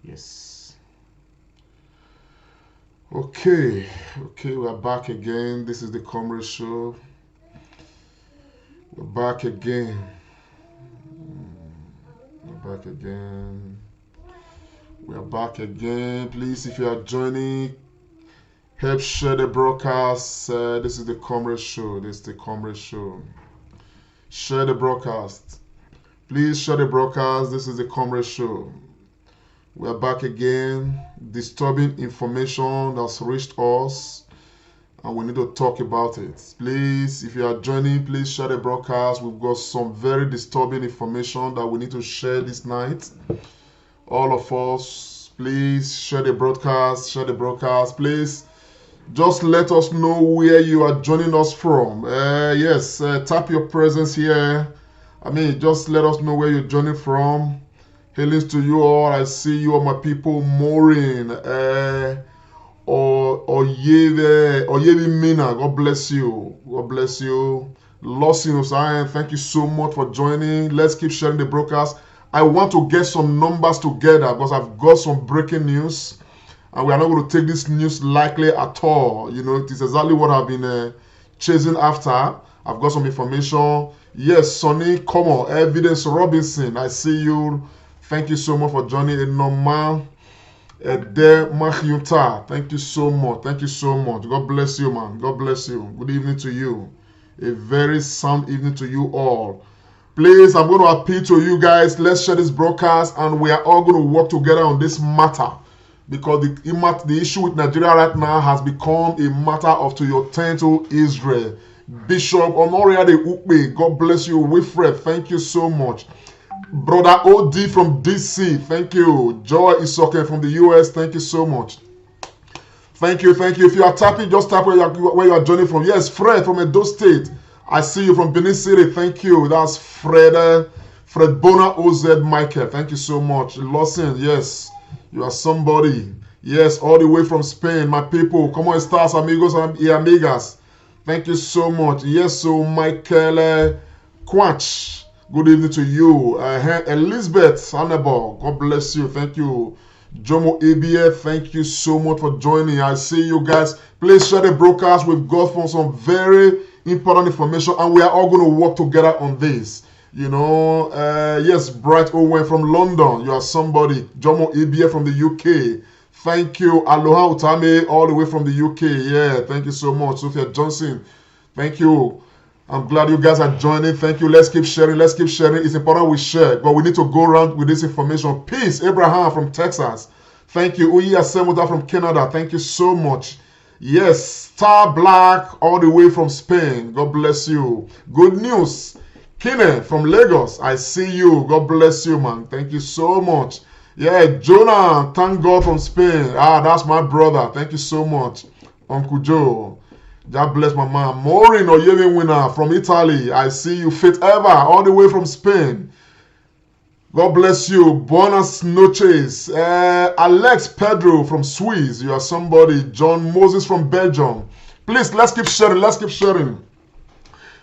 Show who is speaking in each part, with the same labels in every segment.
Speaker 1: Yes. Okay. Okay, we're back again. This is the Comrade Show. We're back again. We're back again. We are back again. Please, if you are joining, help share the broadcast. This is the Comrade Show. This is the Comrade Show. Share the broadcast. Please share the broadcast. This is the Comrade Show. We are back again. Disturbing information that's reached us, and we need to talk about it. Please, if you are joining, please share the broadcast. We've got some very disturbing information that we need to share this night. All of us, please share the broadcast. Share the broadcast. Please, just let us know where you are joining us from. Yes, tap your presence here. Just let us know where you're joining from. Hailings to you all. I see you all, my people. Maureen, Oyevi Mina. God bless you. God bless you. Lawson Osayan, thank you so much for joining. Let's keep sharing the broadcast. I want to get some numbers together because I've got some breaking news, and we are not going to take this news lightly at all. You know, it is exactly what I've been chasing after. I've got some information. Yes, Sonny, come on, Evidence Robinson, I see you. Thank you so much for joining. Enoma Ede Mahyuta, thank you so much. Thank you so much. God bless you, man. God bless you. Good evening to you. A very sound evening to you all. Please, I'm going to appeal to you guys. Let's share this broadcast, and we are all going to work together on this matter, because the issue with Nigeria right now has become a matter of to your turn to Israel. Bishop Omoriade Ukpe, God bless you. Wilfred, thank you so much. Brother OD from DC, thank you. Joy Isoke from the US, thank you so much. Thank you, thank you. If you are tapping, just tap where you are joining from. Yes, Fred from Edo State. I see you from Benin City, thank you. That's Fred Bona OZ Michael, thank you so much. Lawson, yes, you are somebody. Yes, all the way from Spain, my people. Come on, stars, amigos and amigas. Thank you so much. Yes, so Michael Quach. Good evening to you. Elizabeth Hannibal, God bless you. Thank you. Jomo ABF, thank you so much for joining. I see you guys. Please share the broadcast. We've got from some very important information, and we are all going to work together on this. You know, yes, Bright Owen from London. You are somebody. Jomo ABF from the UK. Thank you. Aloha Utame, all the way from the UK. Yeah, thank you so much. Sophia Johnson, thank you. I'm glad you guys are joining. Thank you. Let's keep sharing. Let's keep sharing. It's important we share, but we need to go around with this information. Peace. Abraham from Texas. Thank you. Uyi Asemuta from Canada. Thank you so much. Yes. Star Black all the way from Spain. God bless you. Good news. Kine from Lagos. I see you. God bless you, man. Thank you so much. Yeah, Jonah. Thank God from Spain. That's my brother. Thank you so much. Uncle Joe. God bless my mom. Maureen Oyevi Winner from Italy. I see you. Fit Ever, all the way from Spain. God bless you. Buenas noches. Alex Pedro from Swiss. You are somebody. John Moses from Belgium. Please, let's keep sharing. Let's keep sharing.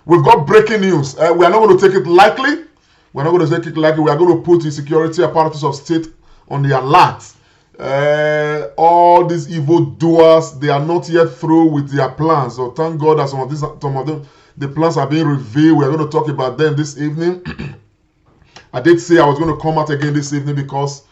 Speaker 1: We've got breaking news. We are not going to take it lightly. We're not going to take it lightly. We are going to put the security apparatus of state on the alert. All these evil doers, they are not yet through with their plans. So thank God that some of them, the plans are being revealed. We are going to talk about them this evening. I did say I was going to come out again this evening because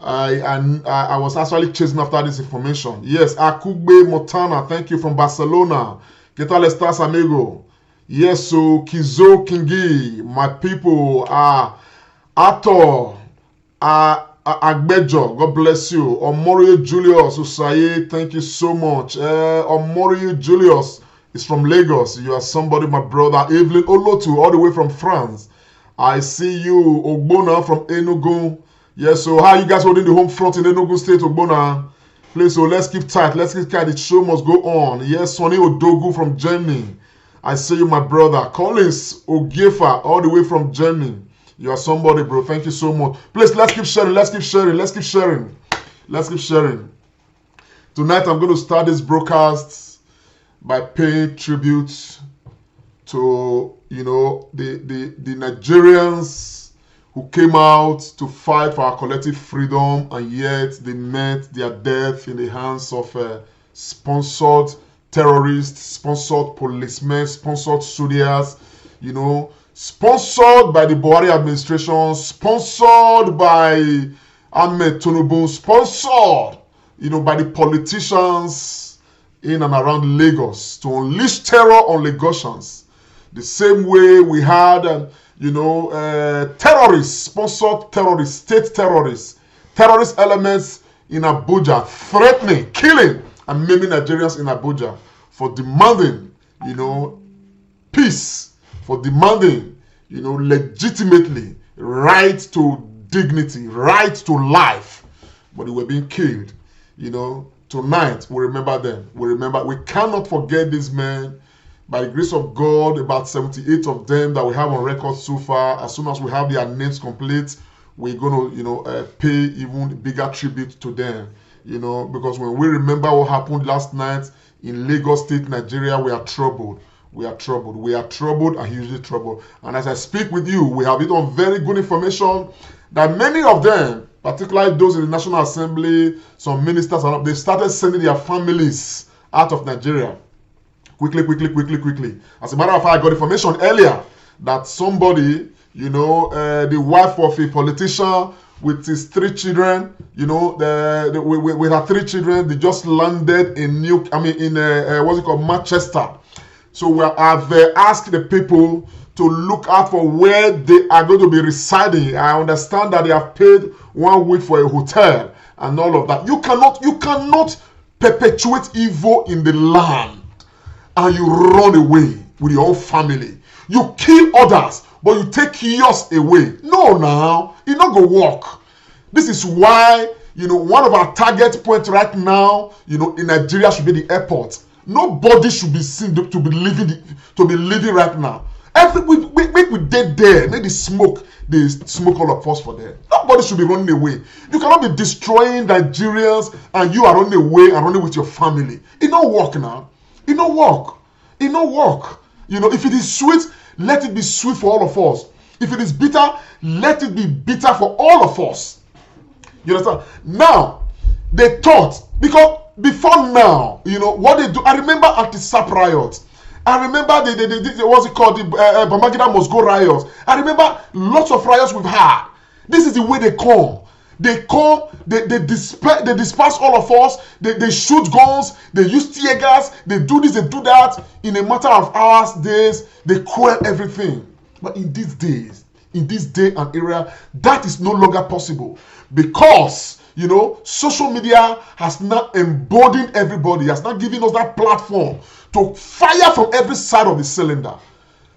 Speaker 1: I was actually chasing after this information. Yes, Akugbe Motana, thank you from Barcelona. ¿Qué tal estás, amigo? Yes, so Kizo Kingi, my people, Ato, Agbejo, God bless you. Omorio Julius Usaye, thank you so much. Omorio Julius is from Lagos. You are somebody, my brother. Evelyn Olotu, all the way from France. I see you. Ogbona from Enugu. Yes, so how you guys holding the home front in Enugu State, Ogbona? Please, so let's keep tight. Let's keep tight. The show must go on. Yes, Sonny Odogu from Germany. I see you, my brother. Collins Ogiefa, all the way from Germany. You are somebody, bro. Thank you so much. Please, let's keep sharing. Let's keep sharing. Let's keep sharing. Let's keep sharing. Tonight, I'm going to start this broadcast by paying tribute to, the Nigerians who came out to fight for our collective freedom, and yet they met their death in the hands of sponsored terrorists, sponsored policemen, sponsored soldiers, sponsored by the Buhari administration, sponsored by Ahmed Tinubu, sponsored, by the politicians in and around Lagos to unleash terror on Lagosians. The same way we had, terrorists, sponsored terrorists, state terrorists, terrorist elements in Abuja threatening, killing, and maiming Nigerians in Abuja for demanding, peace, for demanding, legitimately right to dignity, right to life, but they were being killed. Tonight we remember them. We cannot forget these men. By the grace of God, about 78 of them that we have on record so far. As soon as we have their names complete, we're going to, pay even bigger tribute to them. Because when we remember what happened last night in Lagos State, Nigeria, we are troubled. We are troubled. We are troubled and hugely troubled. And as I speak with you, we have it on very good information that many of them, particularly those in the National Assembly, some ministers, they started sending their families out of Nigeria. Quickly. As a matter of fact, I got information earlier that somebody, the wife of a politician with his 3 children, with her 3 children, they just landed in Manchester. So I've asked the people to look out for where they are going to be residing. I understand that they have paid 1 week for a hotel and all of that. You cannot perpetuate evil in the land and you run away with your own family. You kill others, but you take yours away. No, now, it not go work. This is why, one of our target points right now, in Nigeria should be the airport. Nobody should be seen to be living right now. We dead there. Make they smoke all of us for them. Nobody should be running away. You cannot be destroying Nigerians and you are running away and running with your family. It don't work now. It don't work. If it is sweet, let it be sweet for all of us. If it is bitter, let it be bitter for all of us. You understand? Now, they thought, because before now, what they do, I remember anti-SAP riots. I remember what's it called, the Bamangida must go riots. I remember lots of riots we've had. This is the way they come. They come, they disperse all of us, they shoot guns, they use tear gas, they do this, they do that. In a matter of hours, days, they quell everything. But in these days, in this day and era, that is no longer possible. Because, social media has now emboldened everybody, has now given us that platform to fire from every side of the cylinder.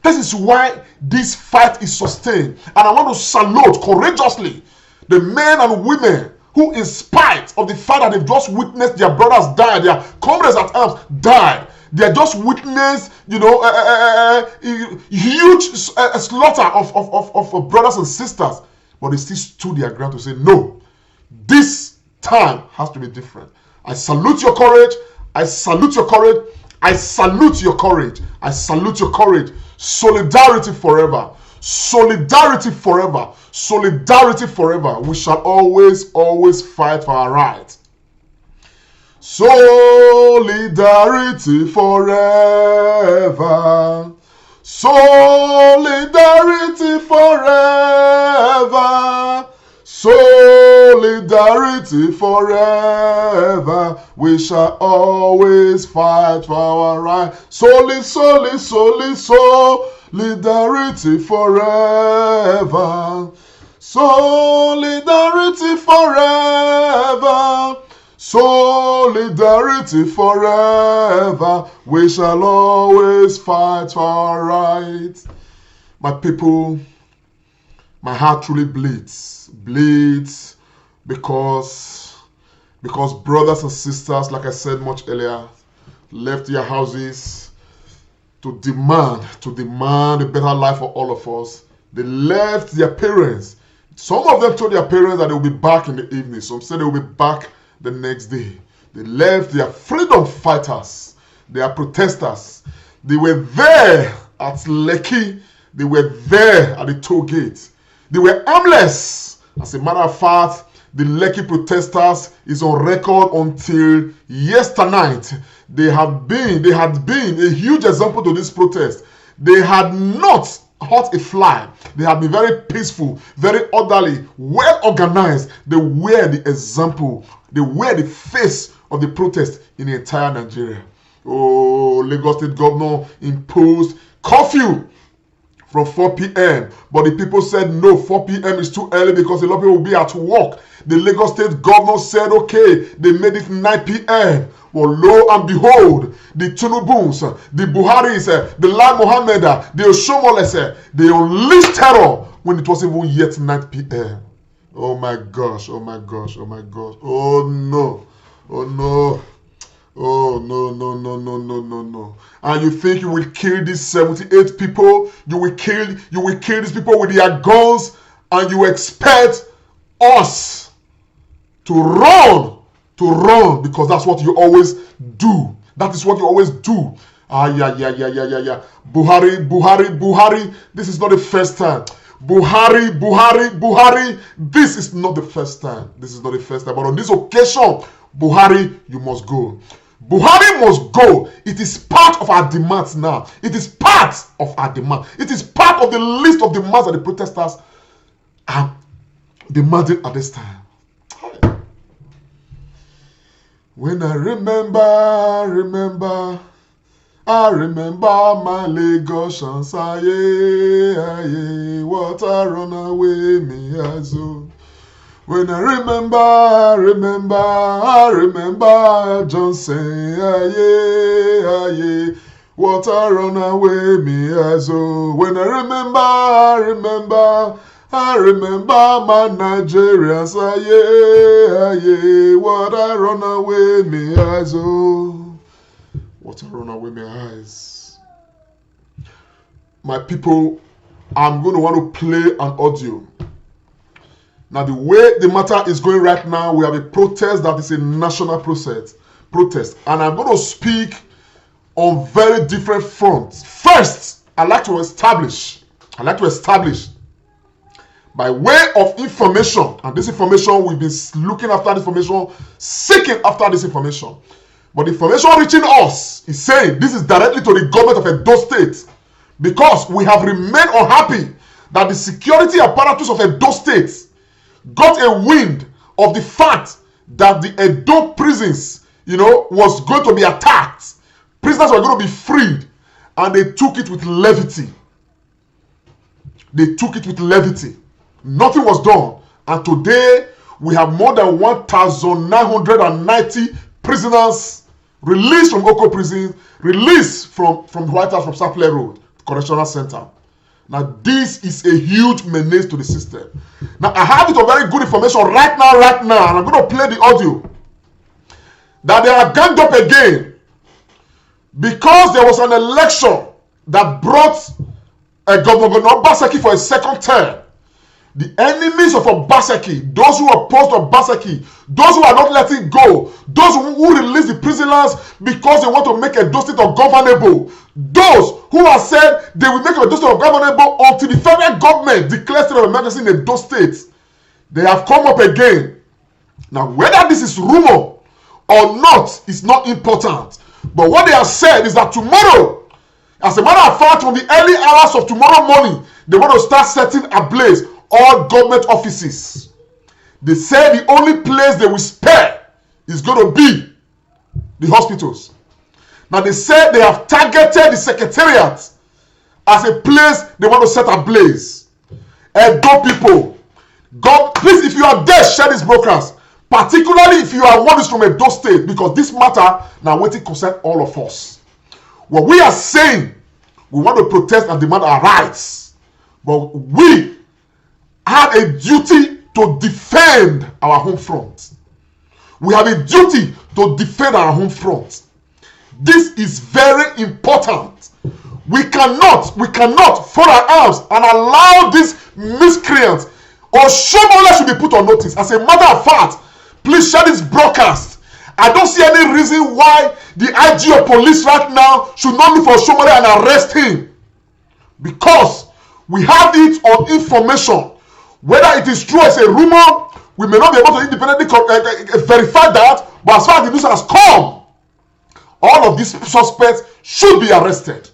Speaker 1: This is why this fight is sustained. And I want to salute courageously the men and women who, in spite of the fact that they've just witnessed their brothers die, their comrades at arms died, they just witnessed, huge slaughter of brothers and sisters, but they still stood their ground to say, no, this time has to be different. I salute your courage. I salute your courage. I salute your courage. I salute your courage. Solidarity forever. Solidarity forever. Solidarity forever. We shall always fight for our rights. Solidarity forever. Solidarity forever. Solidarity forever. We shall always fight for our rights. Solidarity forever. Solidarity forever. Solidarity forever. We shall always fight for our rights. My people, my heart truly bleeds because brothers and sisters, like I said much earlier, left their houses to demand a better life for all of us. They left their parents. Some of them told their parents that they will be back in the evening. Some said they will be back the next day. They left their freedom fighters, their protesters. They were there at Lekki. They were there at the toll gate. They were armless. As a matter of fact, the Lekki protesters is on record until yesternight. They had been a huge example to this protest. They had not hurt a fly. They have been very peaceful, very orderly, well organized. They were the example. They were the face of the protest in the entire Nigeria. Oh, Lagos State Governor imposed curfew from 4 p.m. But the people said no, 4 p.m. is too early because a lot of people will be at work. The Lagos State Governor said okay, they made it 9 p.m. Well, lo and behold, the Tinubuns, the Buharis, the Lai Mohammed, the Oshomoles, they unleashed terror when it wasn't even yet 9 p.m. Oh my gosh, oh my gosh, oh my gosh. Oh no, oh no. Oh, no. And you think you will kill these 78 people? You will kill these people with their guns, and you expect us to run because that's what you always do. That is what you always do. Yeah. Buhari. This is not the first time. Buhari. This is not the first time. But on this occasion, Buhari, you must go. Buhari must go. It is part of our demands now. It is part of our demand. It is part of the list of demands that the protesters are demanding at this time. When I remember my Lagosians, what a runaway me as oh. When I remember Johnson, what a runaway me as oh. When I remember my Nigerians, what a runaway me as oh. What a runaway me eyes. My people, I'm going to want to play an audio. Now, the way the matter is going right now, we have a protest that is a national protest. And I'm going to speak on very different fronts. First, I'd like to establish by way of information, and this information, we've been looking after this information, seeking after this information. But the information reaching us is saying this is directly to the government of Edo State, because we have remained unhappy that the security apparatus of Edo State got a wind of the fact that the Edo prisons, was going to be attacked. Prisoners were going to be freed, and they took it with levity. Nothing was done. And today, we have more than 1,990 prisoners released from Oko prison, released from White House, from Saple Road, Correctional Center. Now, this is a huge menace to the system. Now, I have it on very good information right now, and I'm going to play the audio. That they are ganged up again because there was an election that brought Governor Obaseki for a second term. The enemies of Obaseki, those who opposed Obaseki, those who are not letting go, those who release the prisoners because they want to make Edo State ungovernable, those who have said they will make Edo State ungovernable until the federal government declares state of emergency in Edo State, they have come up again. Now, whether this is rumor or not is not important. But what they have said is that tomorrow, as a matter of fact, from the early hours of tomorrow morning, they want to start setting ablaze all government offices. They say the only place they will spare is going to be the hospitals. Now, they say they have targeted the secretariat as a place they want to set ablaze. Edo people, God, please, if you are there, share this broadcast. Particularly if you are one who's from Edo State, because this matter now waiting concern all of us. What we are saying, we want to protest and demand our rights, but we have a duty to defend our home front. We have a duty to defend our home front. This is very important. We cannot fold our arms and allow these miscreants or Shomole should be put on notice. As a matter of fact, please share this broadcast. I don't see any reason why the IG of police right now should not look for Shomole and arrest him. Because we have it on information. Whether it is true as a rumor, we may not be able to independently verify that, but as far as the news has come, all of these suspects should be arrested.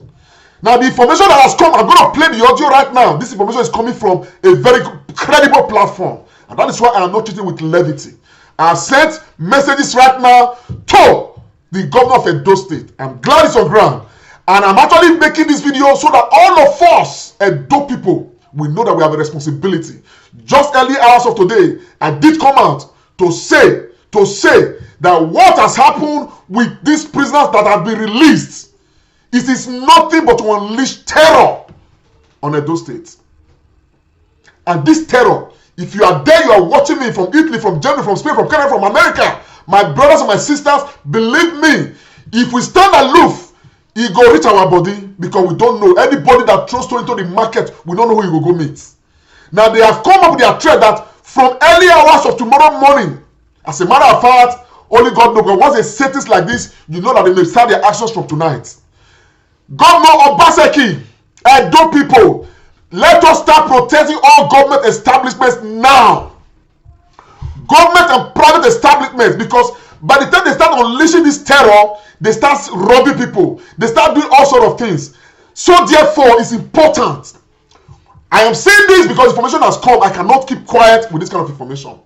Speaker 1: Now, the information that has come, I'm going to play the audio right now. This information is coming from a very credible platform, and that is why I am not treating with levity. I have sent messages right now to the governor of Edo State. I'm glad it's on ground, and I'm actually making this video so that all of us Edo people, we know that we have a responsibility. Just early hours of today, I did come out to say that what has happened with these prisoners that have been released, it is nothing but to unleash terror on Edo State. And this terror, if you are there, you are watching me from Italy, from Germany, from Spain, from Canada, from America, my brothers and my sisters, believe me, if we stand aloof, it go reach our body, because we don't know. Anybody that throws stone into the market, we don't know who you will go meet. Now, they have come up with their threat that from early hours of tomorrow morning, as a matter of fact, only God knows, but once they say things like this, you know that they may start their actions from tonight. Governor Obaseki, Edo people, let us start protecting all government establishments now. Government and private establishments, because by the time they start unleashing this terror, they start robbing people. They start doing all sorts of things. So therefore, it's important. I am saying this because information has come. I cannot keep quiet with this kind of information.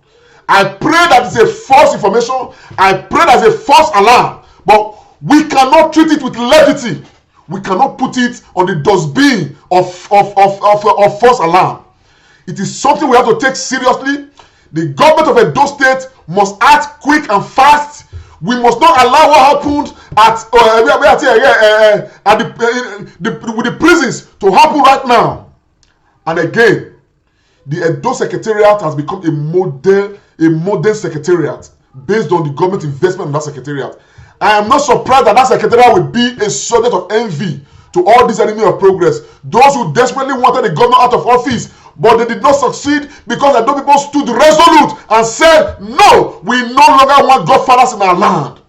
Speaker 1: I pray that it's a false information. I pray that it's a false alarm. But we cannot treat it with levity. We cannot put it on the dustbin of false alarm. It is something we have to take seriously. The government of Edo State must act quick and fast. We must not allow what happened with the prisons to happen right now. And again, the Edo Secretariat has become a modern secretariat based on the government investment in that secretariat. I am not surprised that secretariat will be a subject of envy to all these enemies of progress. Those who desperately wanted the governor out of office, but they did not succeed because Edo people stood resolute and said, no, we no longer want godfathers in our land.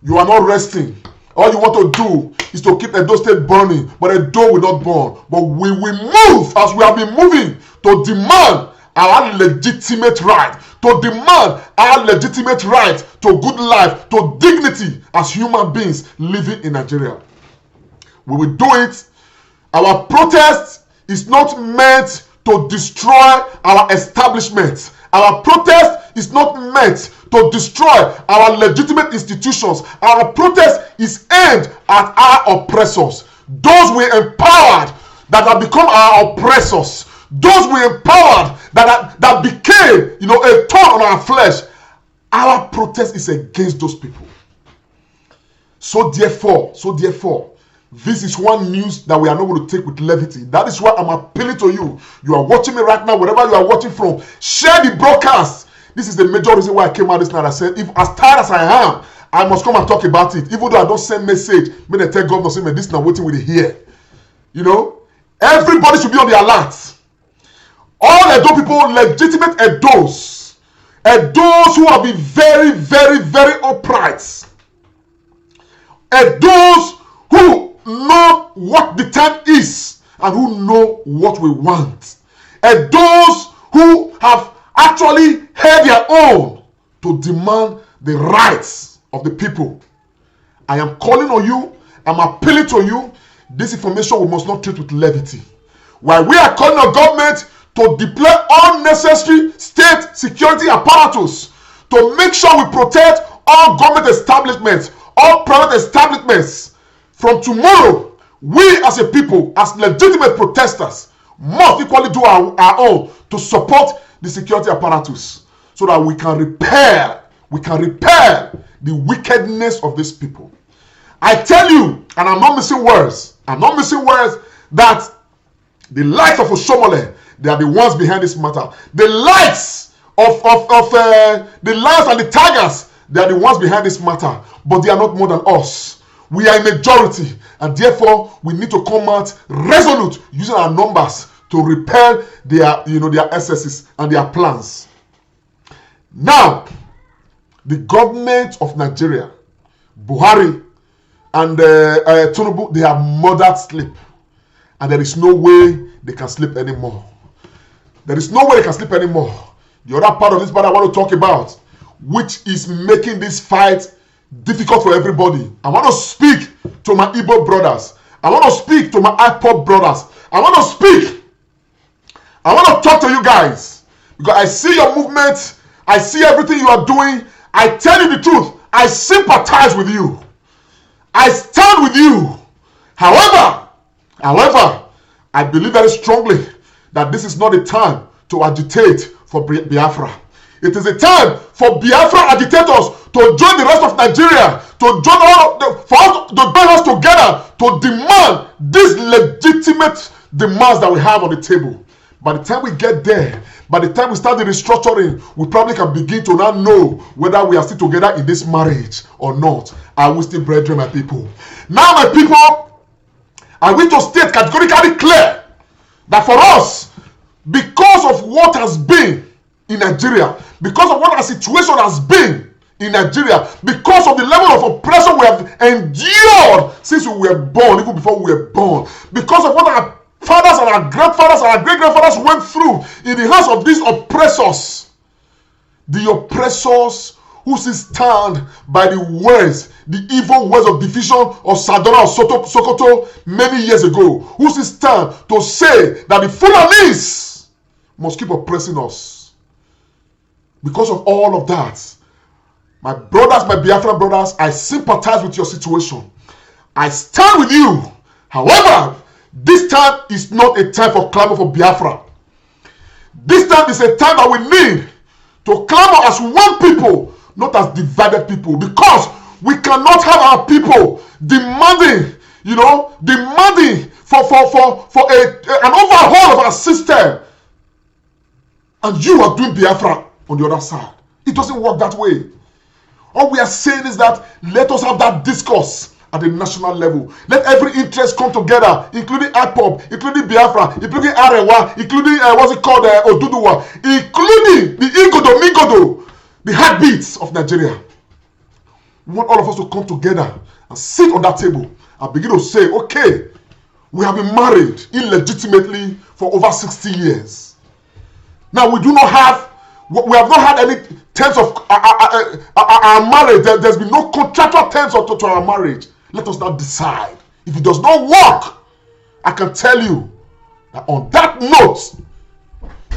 Speaker 1: You are not resting. All you want to do is to keep Edo State burning, but Edo will not burn. But we will move as we have been moving to demand our legitimate right, to demand our legitimate right to good life, to dignity as human beings living in Nigeria. We will do it. Our protest is not meant to destroy our establishments. Our protest is not meant to destroy our legitimate institutions. Our protest is aimed at our oppressors. Those we empowered that have become our oppressors. Those we empowered that became, a thorn on our flesh. Our protest is against those people. So therefore, this is one news that we are not going to take with levity. That is why I'm appealing to you. You are watching me right now, wherever you are watching from. Share the broadcast. This is the major reason why I came out this night. I said, if as tired as I am, I must come and talk about it. Even though I don't send message, may they tell governor, say, man, this is not waiting with it here. Everybody should be on the alert. All Edo people, legitimate Edos. Edos who have been very, very, very upright. Edos who know what the time is and who know what we want. Edos who have actually held their own to demand the rights of the people. I am calling on you. I'm appealing to you. This information we must not treat with levity. While we are calling on government to deploy all necessary state security apparatus to make sure we protect all government establishments, all private establishments. From tomorrow, we as a people, as legitimate protesters, must equally do our own to support the security apparatus so that we can repair the wickedness of these people. I tell you, and I'm not missing words, that the likes of Oshomole, they are the ones behind this matter. The likes of the lions and the tigers, they are the ones behind this matter, but they are not more than us. We are a majority, and therefore we need to come out resolute using our numbers to repel their excesses and their plans. Now, the government of Nigeria, Buhari and Tinubu, they have murdered sleep, and there is no way they can sleep anymore. There is no way they can sleep anymore. The other part of this part I want to talk about, which is making this fight difficult for everybody. I want to speak to my Igbo brothers. I want to speak to my IPOP brothers. I want to speak. I want to talk to you guys. Because I see your movement. I see everything you are doing. I tell you the truth. I sympathize with you. I stand with you. However, I believe very strongly that this is not a time to agitate for Biafra. It is a time for Biafra agitators to join the rest of Nigeria, to join for us to join us together to demand these legitimate demands that we have on the table. By the time we get there, by the time we start the restructuring, we probably can begin to now know whether we are still together in this marriage or not. Are we still brethren, my people? Now, my people, I wish to state categorically clear that for us, because of what has been in Nigeria, because of what our situation has been in Nigeria, because of the level of oppression we have endured since we were born, even before we were born, because of what our fathers and our grandfathers and our great-grandfathers went through in the hands of these oppressors, the oppressors who still stand by the words, the evil words of division of Sadona or Sokoto many years ago, who still stand to say that the Fulanis must keep oppressing us. Because of all of that, my brothers, my Biafran brothers, I sympathize with your situation. I stand with you. However, this time is not a time for clamor for Biafra. This time is a time that we need to clamor as one people, not as divided people, because we cannot have our people demanding, demanding for an overhaul of our system, and you are doing Biafra on the other side. It doesn't work that way. All we are saying is that let us have that discourse at the national level. Let every interest come together, including IPOP, including Biafra, including Arewa, including Oduduwa, including the Migodo, the heartbeats of Nigeria. We want all of us to come together and sit on that table and begin to say, okay, we have been married illegitimately for over 60 years. Now we have not had any terms of our marriage. There's been no contractual terms to our marriage. Let us now decide. If it does not work, I can tell you that on that note,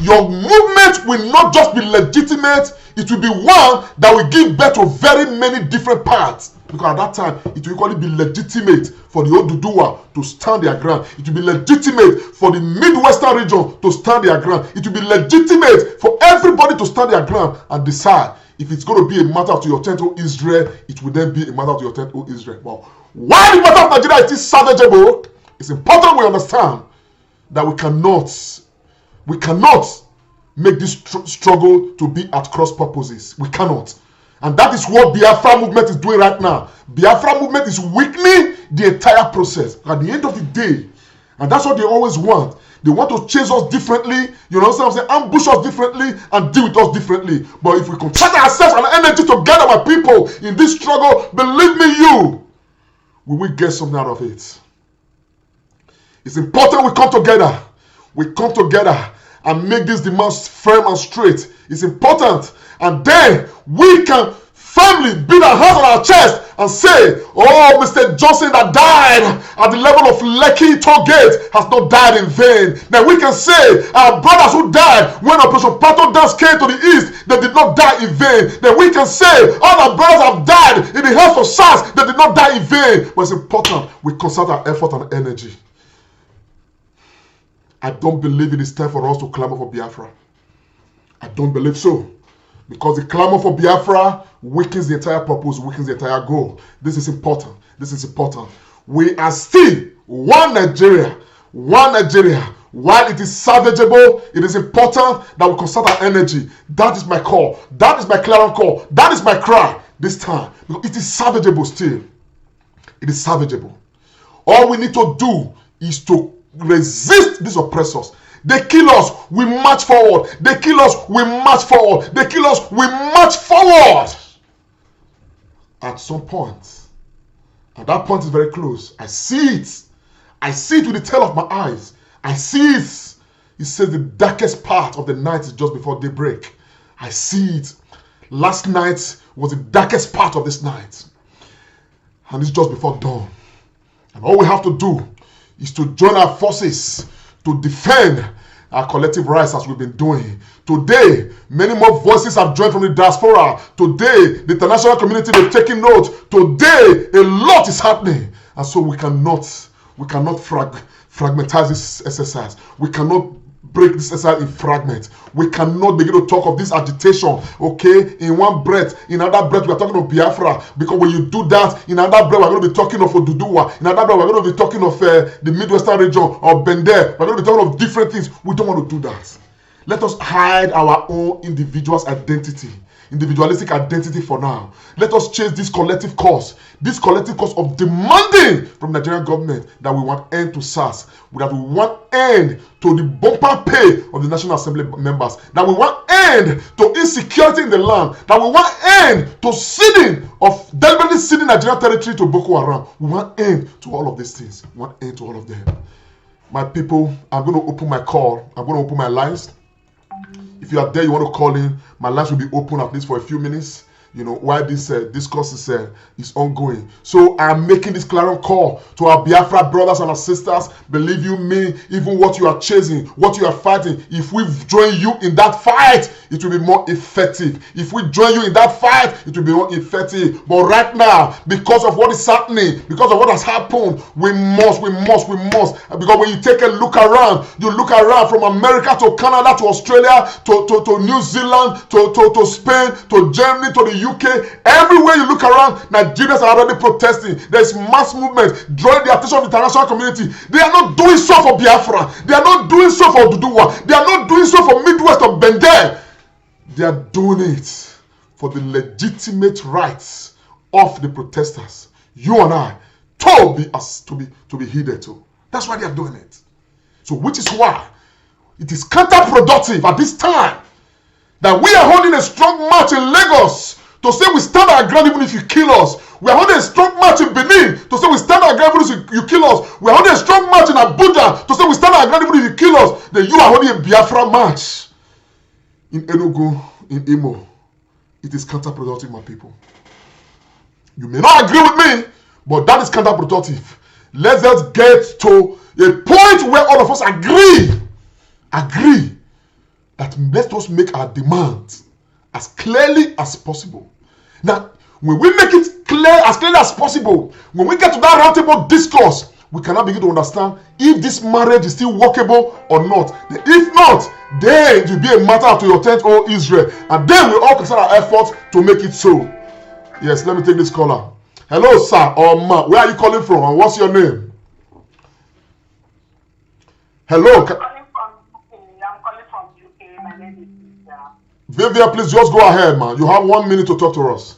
Speaker 1: your movement will not just be legitimate, it will be one that will give birth to very many different parts. Because at that time, it will equally be legitimate for the Oduduwa to stand their ground. It will be legitimate for the Midwestern region to stand their ground. It will be legitimate for everybody to stand their ground and decide if it's going to be a matter of your tent to Israel, it will then be a matter of your tent to Israel. But while the matter of Nigeria is still salvageable, it's important we understand that we cannot make this struggle to be at cross purposes. We cannot. And that is what Biafra movement is doing right now. Biafra movement is weakening the entire process. At the end of the day, and that's what they always want. They want to chase us differently, what I'm saying? Ambush us differently and deal with us differently. But if we concentrate ourselves and energy together, my people, in this struggle, believe me, we will get something out of it. It's important we come together. We come together and make these demands firm and straight. It's important. And then we can firmly beat our hands on our chest and say, oh, Mr. Johnson that died at the level of Lekki toll gate has not died in vain. Then we can say, our brothers who died when Operation Pato Dance came to the east, they did not die in vain. Then we can say, all our brothers have died in the hands of SARS, they did not die in vain. But it's important we concentrate our effort and energy. I don't believe it is time for us to clamor for Biafra. I don't believe so. Because the clamor for Biafra weakens the entire purpose, weakens the entire goal. This is important. This is important. We are still one Nigeria. One Nigeria. While it is salvageable, it is important that we concentrate our energy. That is my call. That is my clarion call. That is my cry this time. Because it is salvageable still. It is salvageable. All we need to do is to resist these oppressors. They kill us, we march forward. They kill us, we march forward. They kill us, we march forward. At some point, and that point is very close, I see it. I see it with the tail of my eyes. I see it. It says the darkest part of the night is just before daybreak. I see it. Last night was the darkest part of this night. And it's just before dawn. And all we have to do is to join our forces to defend our collective rights as we've been doing. Today, many more voices have joined from the diaspora. Today, the international community is taking note. Today, a lot is happening. And so we cannot fragmentize this exercise. We cannot break this exercise in fragments. We cannot begin to talk of this agitation, okay, in one breath. In another breath, we are talking of Biafra. Because when you do that, in another breath, we're going to be talking of Oduduwa. In another breath, we're going to be talking of the Midwestern region or Bender. We're going to be talking of different things. We don't want to do that. Let us hide our own individual's identity. Individualistic identity for now. Let us chase this collective cause of demanding from the Nigerian government that we want end to SARS, that we want end to the bumper pay of the National Assembly members, that we want end to insecurity in the land, that we want end to deliberately ceding Nigerian territory to Boko Haram. We want end to all of these things. We want end to all of them. My people, I'm going to open my call. I'm going to open my lines. If you are there, you want to call in, my lines will be open at least for a few minutes, while this discourse is ongoing. So I'm making this clarion call to our Biafra brothers and our sisters. Believe you me, even what you are chasing, what you are fighting, if we join you in that fight, it will be more effective. If we join you in that fight, it will be more effective. But right now, because of what is happening, because of what has happened, we must. Because when you take a look around, you look around from America to Canada to Australia to New Zealand to Spain to Germany to the UK, everywhere you look around, Nigerians are already protesting. There's mass movement drawing the attention of the international community. They are not doing so for Biafra. They are not doing so for Duduwa. They are not doing so for Midwest or Bender. They are doing it for the legitimate rights of the protesters. You and I to be heeded to. That's why they are doing it. So which is why it is counterproductive at this time that we are holding a strong march in Lagos to say we stand our ground even if you kill us. We are holding a strong march in Benin to say we stand our ground even if you kill us. We are holding a strong march in Abuja to say we stand our ground even if you kill us. Then you are holding a Biafra march in Enugu, in Imo. It is counterproductive, my people. You may not agree with me, but that is counterproductive. Let's just get to a point where all of us agree that let us make our demands as clearly as possible. Now, when we make it as clearly as possible, when we get to that roundtable discourse, we cannot begin to understand if this marriage is still workable or not. If not, then it will be a matter to your tent, O Israel. And then we all consider our efforts to make it so. Yes, let me take this caller. Hello, sir or ma. Where are you calling from and what's your name? Hello.
Speaker 2: I'm calling from UK. My name is
Speaker 1: Vivian, please just go ahead, man. You have 1 minute to talk to us.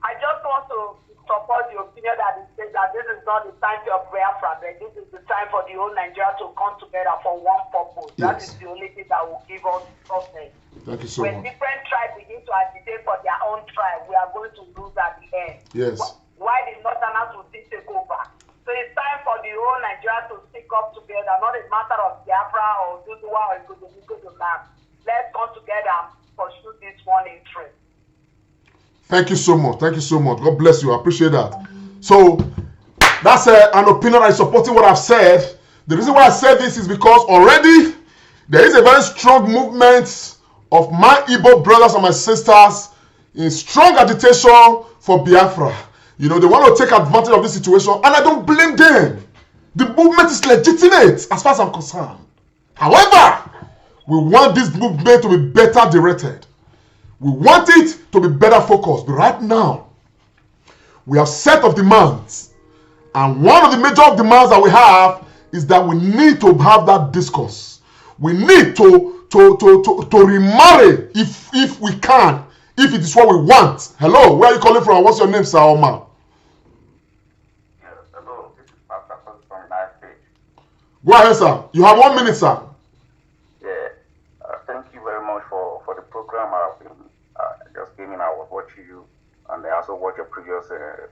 Speaker 2: I just want to support the opinion that it says that this is not the time for Biafra, but this is the time for the whole Nigeria to come together for one purpose. Yes. That is the only thing that will give us success.
Speaker 1: Thank you so much.
Speaker 2: When different tribes begin to agitate for their own tribe, we are going to lose at the end.
Speaker 1: Yes.
Speaker 2: Why the Northerners will still take over? So it's time for the whole Nigeria to stick up together, not a matter of Biafra or Duduwa or Ikodolam. Let's come together and pursue this one interest.
Speaker 1: Thank you so much. Thank you so much. God bless you. I appreciate that. So that's an opinion that is supporting what I've said. The reason why I said this is because already there is a very strong movement of my Igbo brothers and my sisters in strong agitation for Biafra. They want to take advantage of this situation, and I don't blame them. The movement is legitimate as far as I'm concerned. However, we want this movement to be better directed. We want it to be better focused. But right now, we have set of demands. And one of the major demands that we have is that we need to have that discourse. We need to remarry if we can, if it is what we want. Hello, where are you calling from? What's your name, sir or ma?
Speaker 3: Yes, hello, this is Pastor from United States.
Speaker 1: Go ahead, sir. You have 1 minute, sir.
Speaker 3: Thank you very much for the program. I've been just came in. I was watching you, and I also watched your previous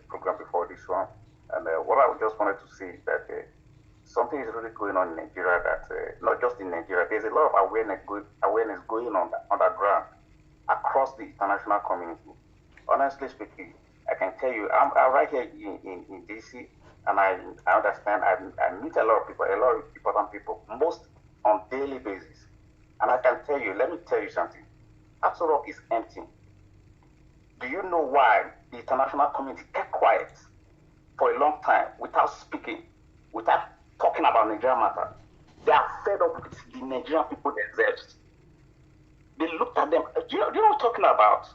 Speaker 3: program before this one. And what I just wanted to say is that something is really going on in Nigeria that, not just in Nigeria, there's a lot of awareness going on the ground across the international community. Honestly speaking, I can tell you, I'm right here in DC, and I understand, I meet a lot of people, a lot of important people, most on daily basis. And I can tell you, let me tell you something. Aso Rock is empty. Do you know why the international community kept quiet for a long time without speaking, without talking about Nigerian matter? They are fed up with the Nigerian people themselves. They looked at them. Do you know what I'm talking about?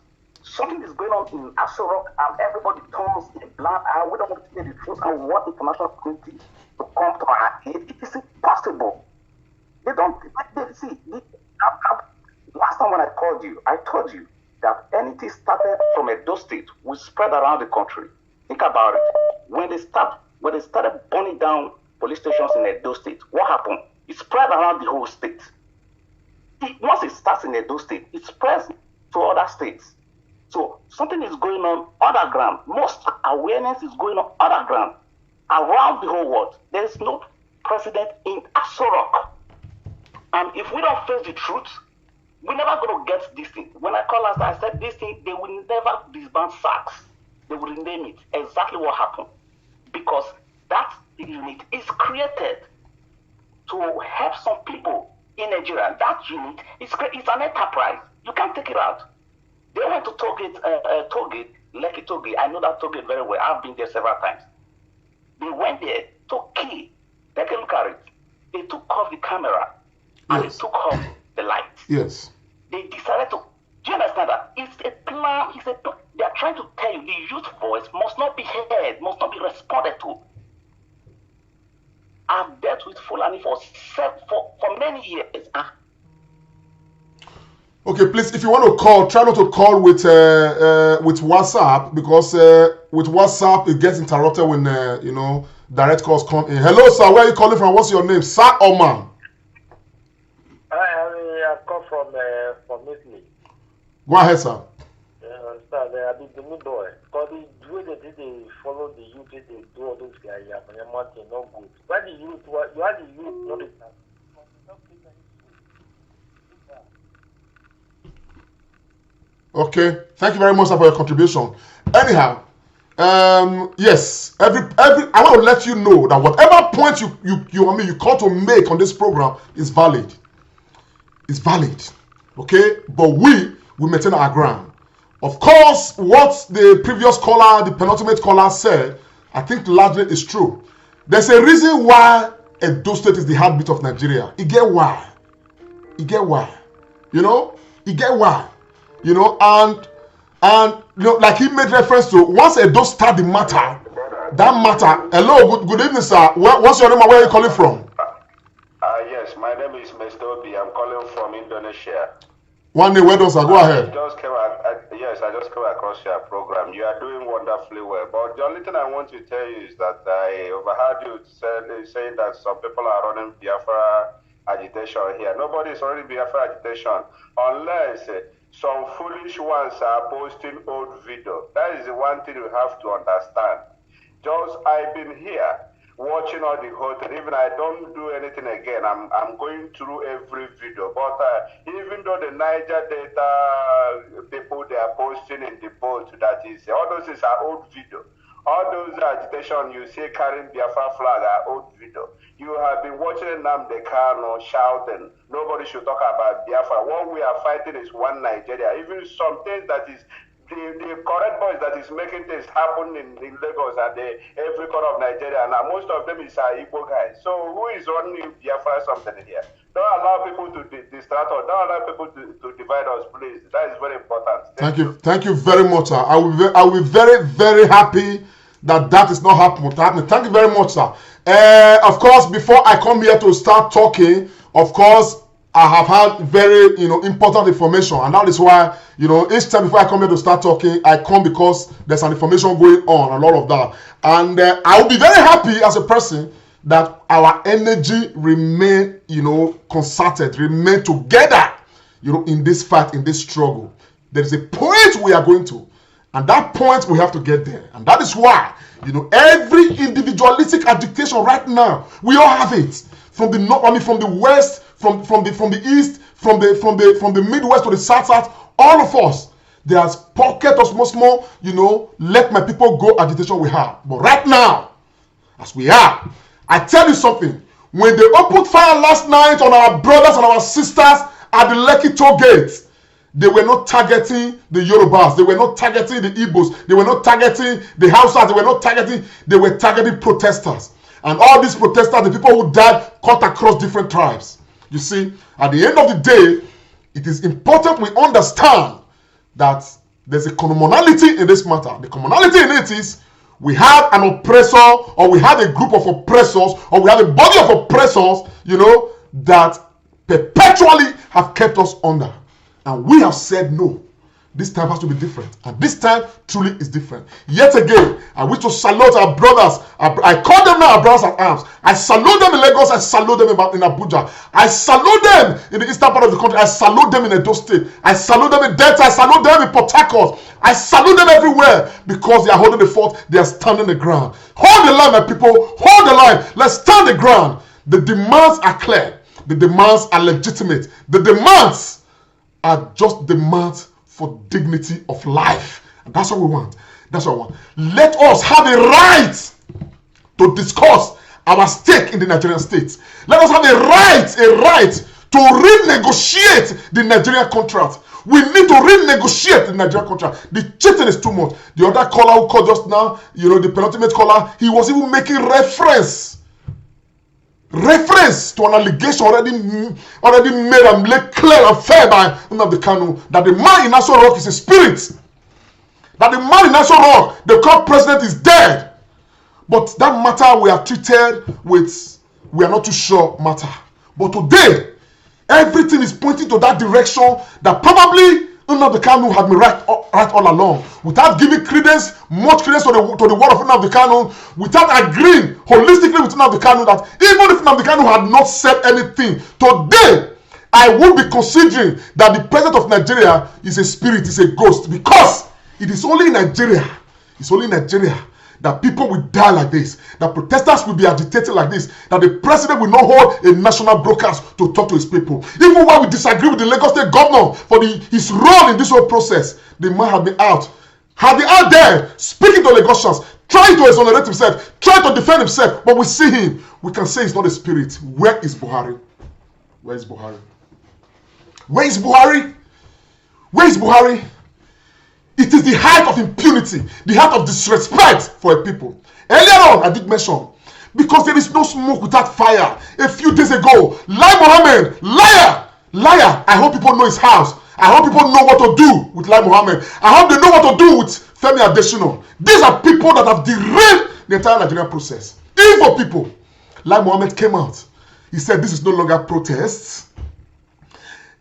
Speaker 3: Something is going on in Aso Rock, and everybody turns a blind eye. We don't want to say the truth, and we want the international community to come to our aid. It is impossible. They don't. Last time when I called you, I told you that anything started from Edo State will spread around the country. Think about it. When they started burning down police stations in Edo State, what happened? It spread around the whole state. Once it starts in Edo State, it spreads to other states. So something is going on underground. Most awareness is going on underground around the whole world. There is no precedent in Aso Rock. And if we don't face the truth, we're never going to get this thing. When I called last, I said this thing, they will never disband SACS. They will rename it. Exactly what happened. Because that unit is created to help some people in Nigeria. That unit is an enterprise. You can't take it out. They went to Tollgate, Lekki Tollgate. I know that Tollgate very well. I've been there several times. They went there to kill. Take a look at it. They took off the camera and they took off the lights.
Speaker 1: Yes.
Speaker 3: They decided to. Do you understand that? It's a plan. They are trying to tell you the youth voice must not be heard, must not be responded to. I've dealt with Fulani for many years.
Speaker 1: Okay, please, if you want to call, try not to call with WhatsApp, because with WhatsApp it gets interrupted when direct calls come in. Hello, sir. Where are you calling from? What's your name, sir or man?
Speaker 4: I come from Italy.
Speaker 1: Go ahead, sir.
Speaker 4: Sir, I be the new boy. Because the way they follow the youth, they do all those guys, no good. Why the youth? Why the youth not the
Speaker 1: Okay, thank you very much, sir, for your contribution. Anyhow, yes, every I want to let you know that whatever point you call to make on this program is valid. It's valid, okay? But we maintain our ground. Of course, what the previous caller, the penultimate caller said, I think largely is true. There's a reason why Edo State is the heartbeat of Nigeria. You get why? You get why? You get why? And like he made reference to, once Edo start the matter, that matter. Hello, good evening, sir. What's your name and where are you calling from?
Speaker 5: Yes, my name is Mr. Obi. I'm calling from Indonesia.
Speaker 1: One day, where does I go ahead?
Speaker 5: I just came across your program. You are doing wonderfully well. But the only thing I want to tell you is that I overheard you saying that some people are running Biafra agitation here. Nobody is running Biafra agitation unless some foolish ones are posting old video. That is the one thing you have to understand. I've been here watching all the whole thing. Even I don't do anything again. I'm going through every video. But even though the Niger data people they are posting in the boat, that is all those is our old video. All those agitation you see carrying Biafra flag are old video. You have been watching Nnamdi Kanu shouting, nobody should talk about Biafra. What we are fighting is one Nigeria. Even some things that is the correct voice that is making things happen in Lagos and every corner of Nigeria, and most of them is our Igbo guys. So who is running Biafra something here? Don't allow people to distract us. Don't allow people to divide us, please. That is very important.
Speaker 1: Thank you. Thank you very much, sir. I will be very, very happy that is not happening. Thank you very much, sir. Of course, before I come here to start talking, of course, I have had very, important information, and that is why, each time before I come here to start talking, I come because there's an information going on and all of that. And I will be very happy as a person that our energy remain, concerted, remain together, in this fight, in this struggle. There is a point we are going to, And that point, we have to get there. And that is why, you know, every individualistic agitation right now, we all have it. From the north, I mean, from the west, from the east, from the Midwest to the south, all of us, there's pocket of small, you know, let my people go agitation we have. But right now, as we are, I tell you something. When they opened fire last night on our brothers and our sisters at the Lekki toll gate, they were not targeting the Yorubas. They were not targeting the Igbos. They were not targeting the Hausas. They were targeting protesters. And all these protesters, the people who died, cut across different tribes. You see, at the end of the day, it is important we understand that there's a commonality in this matter. The commonality in it is we have an oppressor, or we have a group of oppressors, or we have a body of oppressors, you know, that perpetually have kept us under. And we have said no. This time has to be different. And this time truly is different. Yet again, I wish to salute our brothers. I call them now our brothers at arms. I salute them in Lagos. I salute them in Abuja. I salute them in the eastern part of the country. I salute them in Edo State. I salute them in Delta. I salute them in Port Harcourt. I salute them everywhere because they are holding the fort. They are standing the ground. Hold the line, my people. Hold the line. Let's stand the ground. The demands are clear. The demands are legitimate. The demands are just demands for dignity of life. And that's what we want. That's what we want. Let us have a right to discuss our stake in the Nigerian state. Let us have a right to renegotiate the Nigerian contract. We need to renegotiate the Nigerian contract. The cheating is too much. The other caller who called just now, you know, the penultimate caller, he was even making reference to an allegation already made and laid clear and fair by Nnamdi Kanu that the man in Nassau Rock is a spirit. That the man in Nassau Rock, the current president, is dead. But that matter we are treated with, we are not too sure matter. But today, everything is pointing to that direction that probably Nnamdi Kanu had been right all along, without giving much credence to the word of Nnamdi Kanu, without agreeing holistically with Nnamdi Kanu that even if Nnamdi Kanu had not said anything, today I would be considering that the president of Nigeria is a spirit, is a ghost, because it is only in Nigeria, that people will die like this, that protesters will be agitated like this, that the president will not hold a national broadcast to talk to his people. Even when we disagree with the Lagos State governor for his role in this whole process, the man had been out there speaking to Lagosians, trying to exonerate himself, trying to defend himself. But we see him, we can say he's not a spirit. Where is Buhari? Where is Buhari? Where is Buhari? Where is Buhari? It is the height of impunity, the height of disrespect for a people. Earlier on, I did mention, because there is no smoke without fire. A few days ago, Lai Mohammed, liar. I hope people know his house. I hope people know what to do with Lai Mohammed. I hope they know what to do with Femi Adesina. These are people that have derailed the entire Nigerian process. Evil people. Lai Mohammed came out. He said this is no longer protests.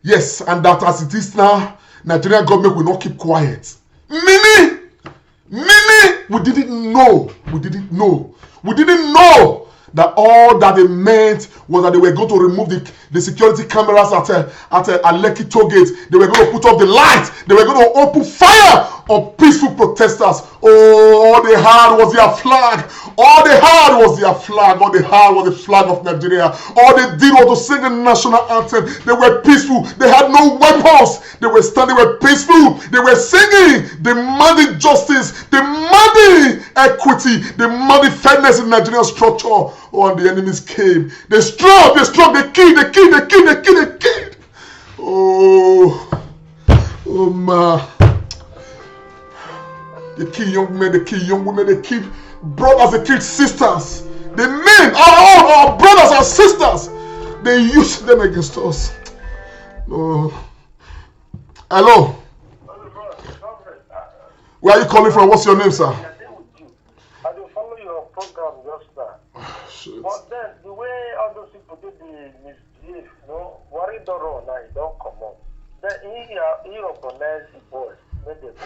Speaker 1: Yes, and that as it is now, Nigerian government will not keep quiet. Many, we didn't know that all that they meant was that they were going to remove the security cameras at Lekki toll gate. They were going to put off the lights. They were going to open fire on peaceful protesters. Oh, all they had was their flag. All they had was their flag. All they had was the flag of Nigeria. All they did was to sing the national anthem. They were peaceful. They had no weapons. They were standing, they were peaceful. They were singing, demanding justice, demanding equity, demanding fairness in Nigerian structure. Oh, and the enemies came. They struck, they killed. Oh man. They kill young men, they kill young women, they kill brothers, they kill sisters. The men, our brothers and sisters, they use them against us. Oh. Hello. Where are you calling from? What's your name, sir?
Speaker 4: I will follow your program just now. But then the way all those people did the misbehave, worry don't run now, don't come on. Then he organized the boys when they put the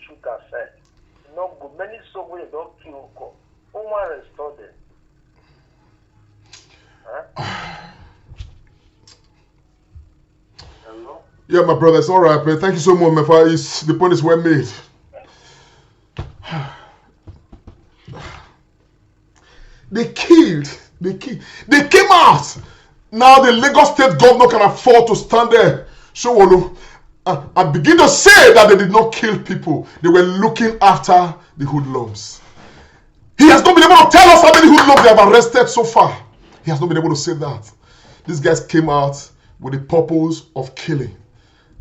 Speaker 4: sugar set. Good. Many subways don't kill. Who want to restore them? Huh? Hello?
Speaker 1: Yeah, my brother, it's all right, man. Thank you so much, man. The point is well made. They killed. They came out. Now the Lagos State governor can afford to stand there, Showolu, and begin to say that they did not kill people. They were looking after the hoodlums. He has not been able to tell us how many hoodlums they have arrested so far. He has not been able to say that. These guys came out with the purpose of killing.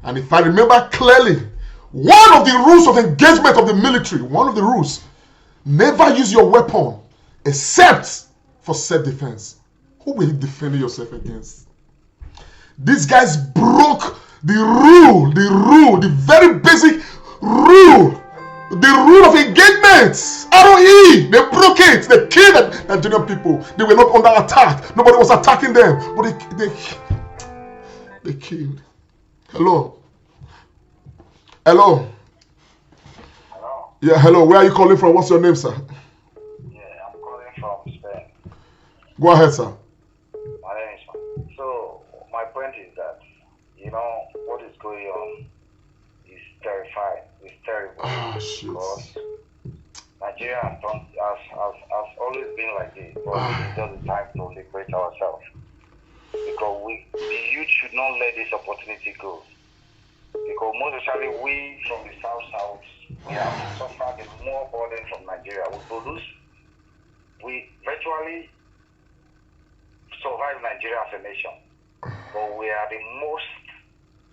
Speaker 1: And if I remember clearly, one of the rules of engagement of the military, one of the rules, never use your weapon except for self-defense. Who will you defend yourself against? These guys broke the rule, the very basic rule, the rule of engagement. ROE, they broke it. They killed the Nigerian people. They were not under attack. Nobody was attacking them, but they killed. Hello.
Speaker 6: Hello.
Speaker 1: Yeah, hello. Where are you calling from? What's your name, sir?
Speaker 6: Yeah, I'm calling from Spain.
Speaker 1: Go ahead, sir.
Speaker 6: My name is. So my point is that what is going on is terrifying. It's terrible.
Speaker 1: Shit.
Speaker 6: Because Nigeria has always been like this, but it's just the time to liberate ourselves. Because the youth should not let this opportunity go. Because most especially we from the south, we have suffered more burden from Nigeria. We virtually survive Nigeria as a nation, but we are the most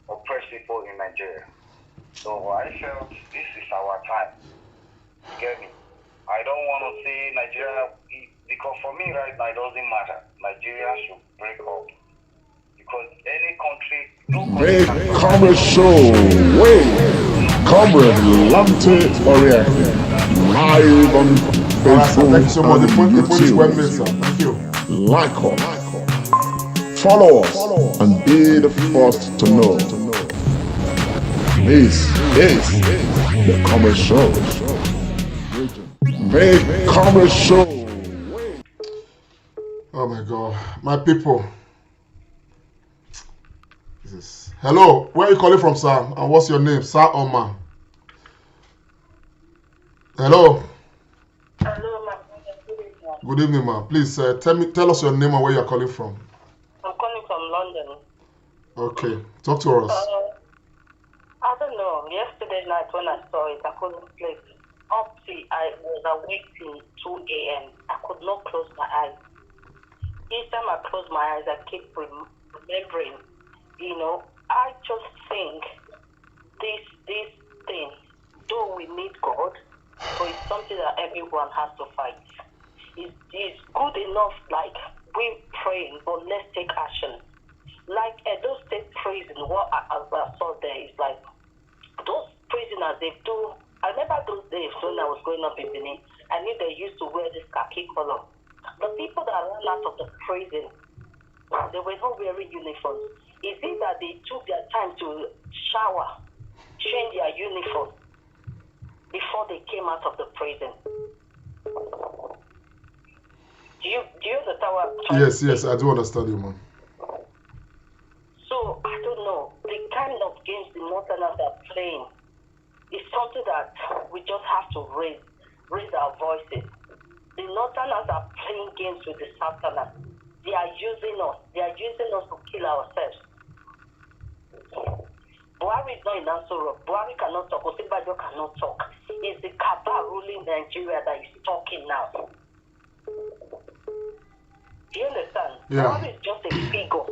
Speaker 6: oppressed people in Nigeria. So I felt this is our time. Get me? I don't want to say Nigeria, because for me right now it doesn't matter. Nigeria should break up. Because any country,
Speaker 7: Big Comrade Show, Comrade Lante Oriente, live on Facebook
Speaker 1: Thank you so much. The point is well made,
Speaker 7: and
Speaker 1: sir. Thank you.
Speaker 7: YouTube. Like us, follow us, and be the first to know. This is the Comrade Show. Big Comrade Show.
Speaker 1: Oh my God, my people. Hello, where are you calling from, sir? And what's your name, sir or ma'am? Hello.
Speaker 2: Hello, my good evening.
Speaker 1: Good evening, ma'am. Please tell us your name and where you are calling from.
Speaker 2: I'm calling from London.
Speaker 1: Okay, talk to us.
Speaker 2: I don't know. Yesterday night when I saw it, I couldn't sleep. Up till I was awake till 2 a.m. I could not close my eyes. Each time I close my eyes, I keep remembering. I just think this thing, though we need God, but it's something that everyone has to fight. It's good enough, like we praying, but let's take action. Like those state prison, what I saw there is like those prisoners, they do. I remember those days when I was growing up in Benin. I knew they used to wear this khaki color. The people that ran out of the prison, they were not wearing uniforms. Is it that they took their time to shower, change their uniform before they came out of the prison? Do you understand what I'm trying to say?
Speaker 1: Yes, I do understand you, ma'am.
Speaker 2: So, I don't know. The kind of games the Northerners are playing is something that we just have to raise our voices. The Northerners are playing games with the Southerners. They are using us. They are using us to kill ourselves. Buhari is not in Ansoro. Buhari cannot talk. Osinbajo cannot talk. It's the cabal ruling Nigeria that is talking now. Do you understand?
Speaker 1: Yeah.
Speaker 2: Buhari is just a figure.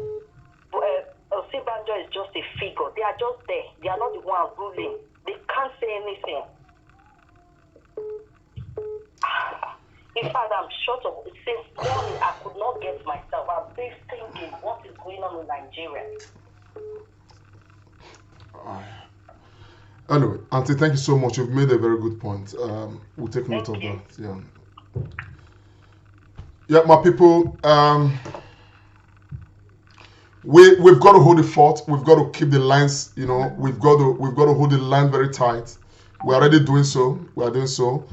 Speaker 2: Osinbajo is just a figure. They are just there. They are not the ones ruling. They can't say anything. In fact, I'm short of. Since morning, I could not get myself. I'm still thinking, what is going on in Nigeria?
Speaker 1: Anyway, Auntie, thank you so much. You've made a very good point. We'll take note of that. Yeah, my people. We've got to hold the fort. We've got to keep the lines. We've got to hold the line very tight. We're already doing so. We are doing so.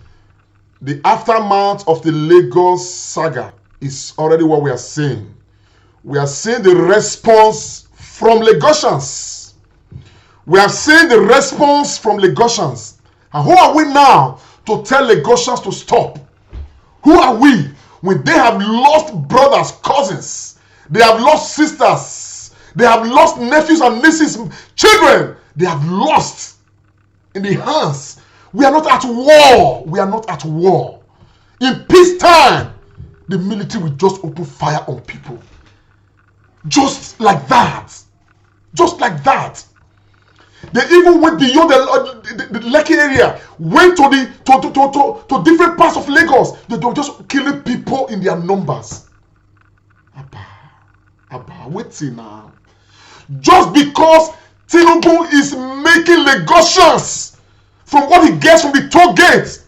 Speaker 1: The aftermath of the Lagos saga is already what we are seeing. We are seeing the response from Lagosians. We have seen the response from Lagosians. And who are we now to tell Lagosians to stop? Who are we? when they have lost brothers, cousins, they have lost sisters, they have lost nephews and nieces, children, they have lost in the hands. We are not at war. We are not at war. In peacetime, the military will just open fire on people. Just like that. Just like that. They even went beyond the Lekki area, went to different parts of Lagos. They were just killing people in their numbers. Abba, waiting now. Just because Tinubu is making Lagosians from what he gets from the toll gate,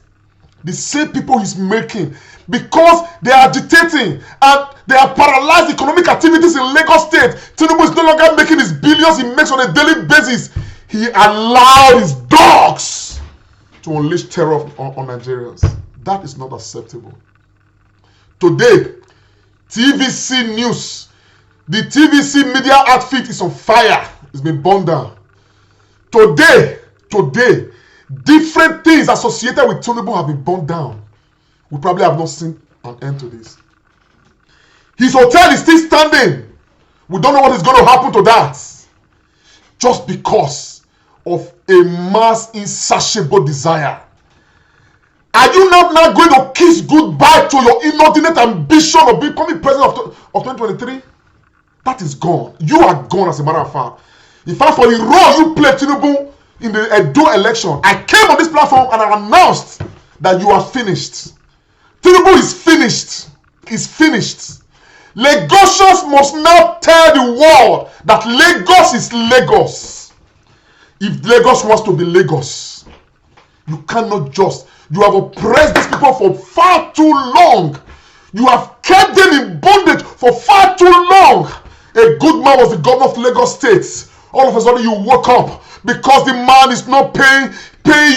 Speaker 1: the same people he's making, because they are agitating and they have paralyzed economic activities in Lagos State. Tinubu is no longer making his billions he makes on a daily basis. He allowed his dogs to unleash terror on Nigerians. That is not acceptable. Today, TVC News, the TVC media outfit is on fire. It's been burned down. Today, different things associated with Tinubu have been burned down. We probably have not seen an end to this. His hotel is still standing. We don't know what is going to happen to that. Just because of a mass insatiable desire. Are you not now going to kiss goodbye to your inordinate ambition of becoming president of 2023? That is gone. You are gone, as a matter of fact. In fact, for the role you played, Tinubu, in the Edo election, I came on this platform and I announced that you are finished. Tinubu is finished. He's finished. Lagosians must now tell the world that Lagos is Lagos. If Lagos wants to be Lagos, you cannot just. You have oppressed these people for far too long. You have kept them in bondage for far too long. A good man was the governor of Lagos State. All of a sudden you woke up because the man is not paying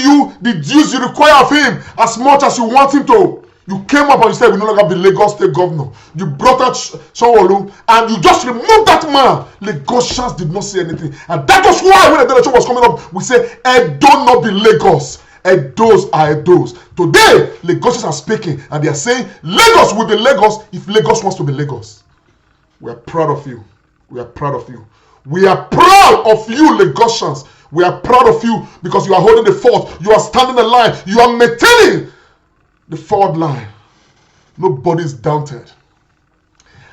Speaker 1: you the dues you require of him as much as you want him to. You came up and you said we no longer be Lagos State governor. You brought out Sanwo-Olu and you just removed that man. Lagosians did not say anything. And that was why when the election was coming up, we said, Edo not be Lagos. Edos are Edos. Today, Lagosians are speaking and they are saying, Lagos will be Lagos if Lagos wants to be Lagos. We are proud of you. We are proud of you. We are proud of you, Lagosians. We are proud of you because you are holding the fort. You are standing the line. You are maintaining the forward line. Nobody is daunted.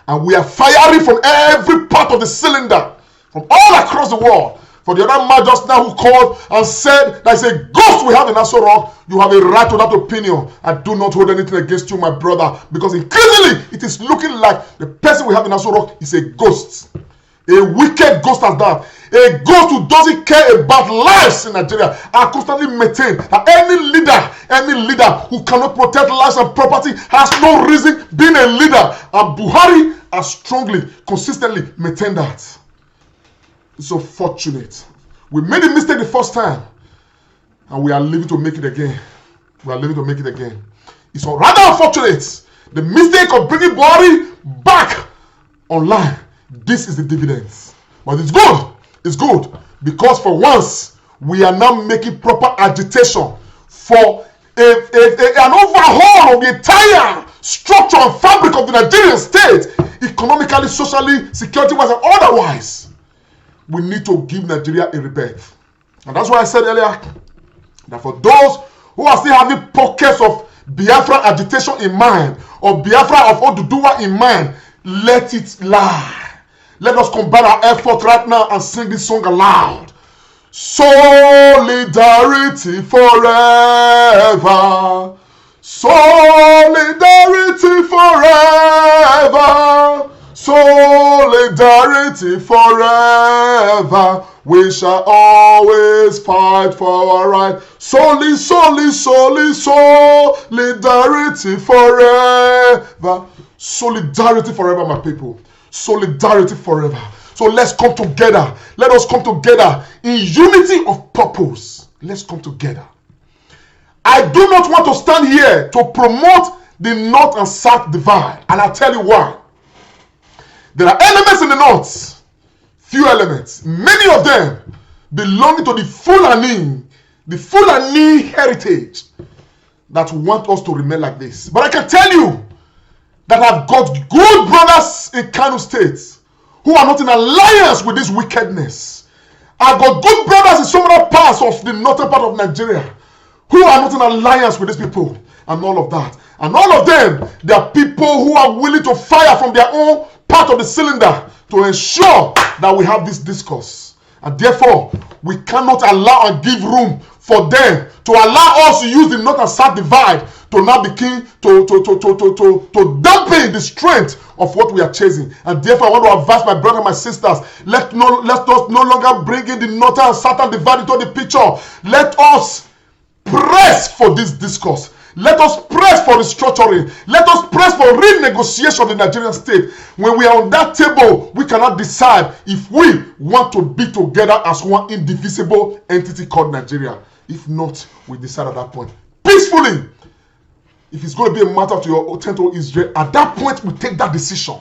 Speaker 1: And we are firing from every part of the cylinder, from all across the world. For the other man just now who called and said that is a ghost we have in Aso Rock, you have a right to that opinion. I do not hold anything against you, my brother, because increasingly it is looking like the person we have in Aso Rock is a ghost. A wicked ghost as that. A ghost who doesn't care about lives in Nigeria. I constantly maintain that any leader who cannot protect lives and property has no reason being a leader. And Buhari has strongly, consistently maintained that. It's so fortunate. We made a mistake the first time. And we are living to make it again. We are living to make it again. It's rather unfortunate. The mistake of bringing Buhari back online. This is the dividends. But it's good. It's good. Because for once, we are now making proper agitation for an overhaul of the entire structure and fabric of the Nigerian state. Economically, socially, security-wise, and otherwise. We need to give Nigeria a rebirth. And that's why I said earlier that for those who are still having pockets of Biafra agitation in mind, or Biafra of Oduduwa in mind, let it lie. Let us combine our effort right now and sing this song aloud. Solidarity forever. Solidarity forever. Solidarity forever. We shall always fight for our right. Solidarity forever. Solidarity forever, my people. Solidarity forever. So let's come together. Let us come together in unity of purpose. Let's come together. I do not want to stand here to promote the North and South divide. And I'll tell you why. There are elements in the North. Few elements. Many of them belonging to the Fulani heritage that want us to remain like this. But I can tell you that have got good brothers in Kano State who are not in alliance with this wickedness. I've got good brothers in some other parts of the northern part of Nigeria who are not in alliance with these people and all of that. And all of them, they are people who are willing to fire from their own part of the cylinder to ensure that we have this discourse. And therefore, we cannot allow and give room for them to allow us to use the north and south divide to now begin to dampen the strength of what we are chasing. And therefore, I want to advise my brothers and my sisters, let us no longer bring in the northern and southern divide into the picture. Let us press for this discourse. Let us press for restructuring. Let us press for renegotiation of the Nigerian state. When we are on that table, we cannot decide if we want to be together as one indivisible entity called Nigeria. If not, we decide at that point peacefully. If it's going to be a matter to your to Israel, at that point we take that decision.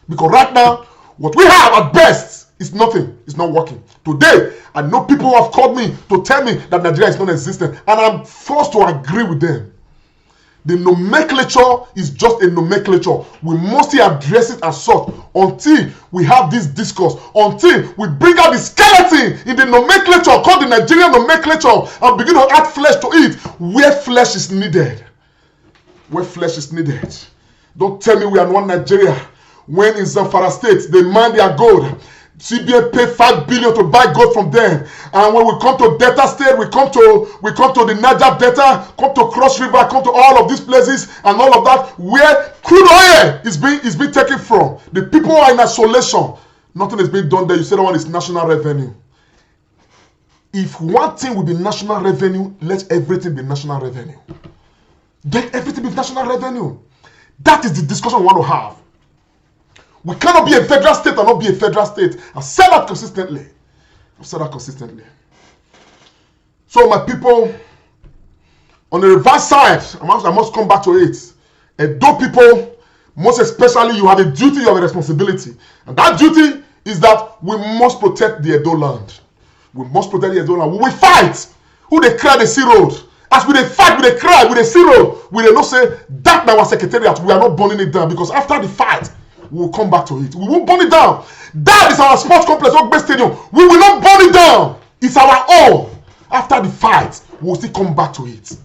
Speaker 1: Because right now, what we have at best is nothing. It's not working. Today, I know people who have called me to tell me that Nigeria is non-existent, and I'm forced to agree with them. The nomenclature is just a nomenclature. We must address it as such until we have this discourse, until we bring out the skeleton in the nomenclature called the Nigerian nomenclature and begin to add flesh to it where flesh is needed. Where flesh is needed. Don't tell me we are one Nigeria when in Zamfara State they mine their gold. CBN paid 5 billion to buy gold from them, and when we come to Delta State, we come to the Niger Delta, come to Cross River, come to all of these places and all of that where crude oil is being taken from. The people are in isolation. Nothing is being done there. You say that one is national revenue. If one thing will be national revenue, let everything be national revenue. Let everything be national revenue. That is the discussion we want to have. We cannot be a federal state and not be a federal state. I've said that consistently. So my people, on the reverse side, I must come back to it. Edo people, most especially, you have a duty, you have a responsibility. And that duty is that we must protect the Edo land. We must protect the Edo land. We will fight. Who they cry, they see road. As we they fight, we they cry, we they see road. We they not say, that our secretariat, we are not burning it down. Because after the fight, we will come back to it. We won't burn it down. That is our sports complex, Ogbe Stadium. We will not burn it down. It's our own. After the fight, we will still come back to it.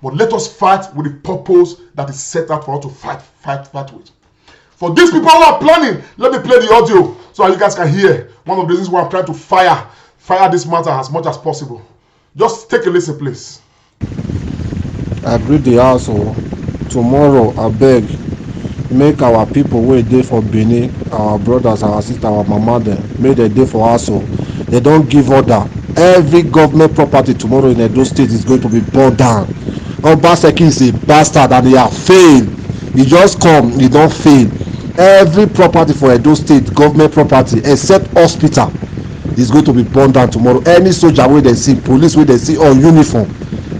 Speaker 1: But let us fight with the purpose that is set out for us to fight with. For these people who are planning, let me play the audio so you guys can hear. One of the reasons why I'm trying to fire this matter as much as possible. Just take a listen, please.
Speaker 8: I greet the household. Tomorrow, I beg, make our people wey dey for Benin, our brothers, our sisters, our mama dem, make dem dey for household. They don't give order. Every government property tomorrow in Edo State is going to be burned down. Obaseki is a bastard and he has failed. He just come, he don't fail. Every property for Edo State, government property, except hospital, is going to be burned down tomorrow. Any soldier wey they see, police wey they see on uniform,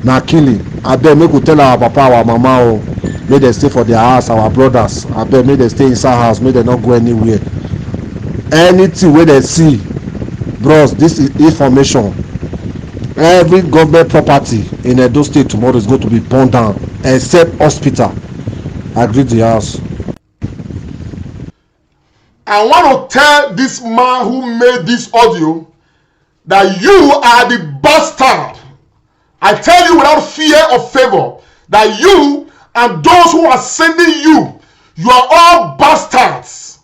Speaker 8: na killing. Abeg make we tell our papa, our mama, oh, make dem stay for their house, our brothers. Abeg make dem stay inside house, make dem not go anywhere. Anything wey dem see, bros, this is information. Every government property in Edo State tomorrow is going to be burned down, except hospital. I greet the house.
Speaker 1: I want to tell this man who made this audio that you are the bastard. I tell you without fear or favor that you and those who are sending you, you are all bastards.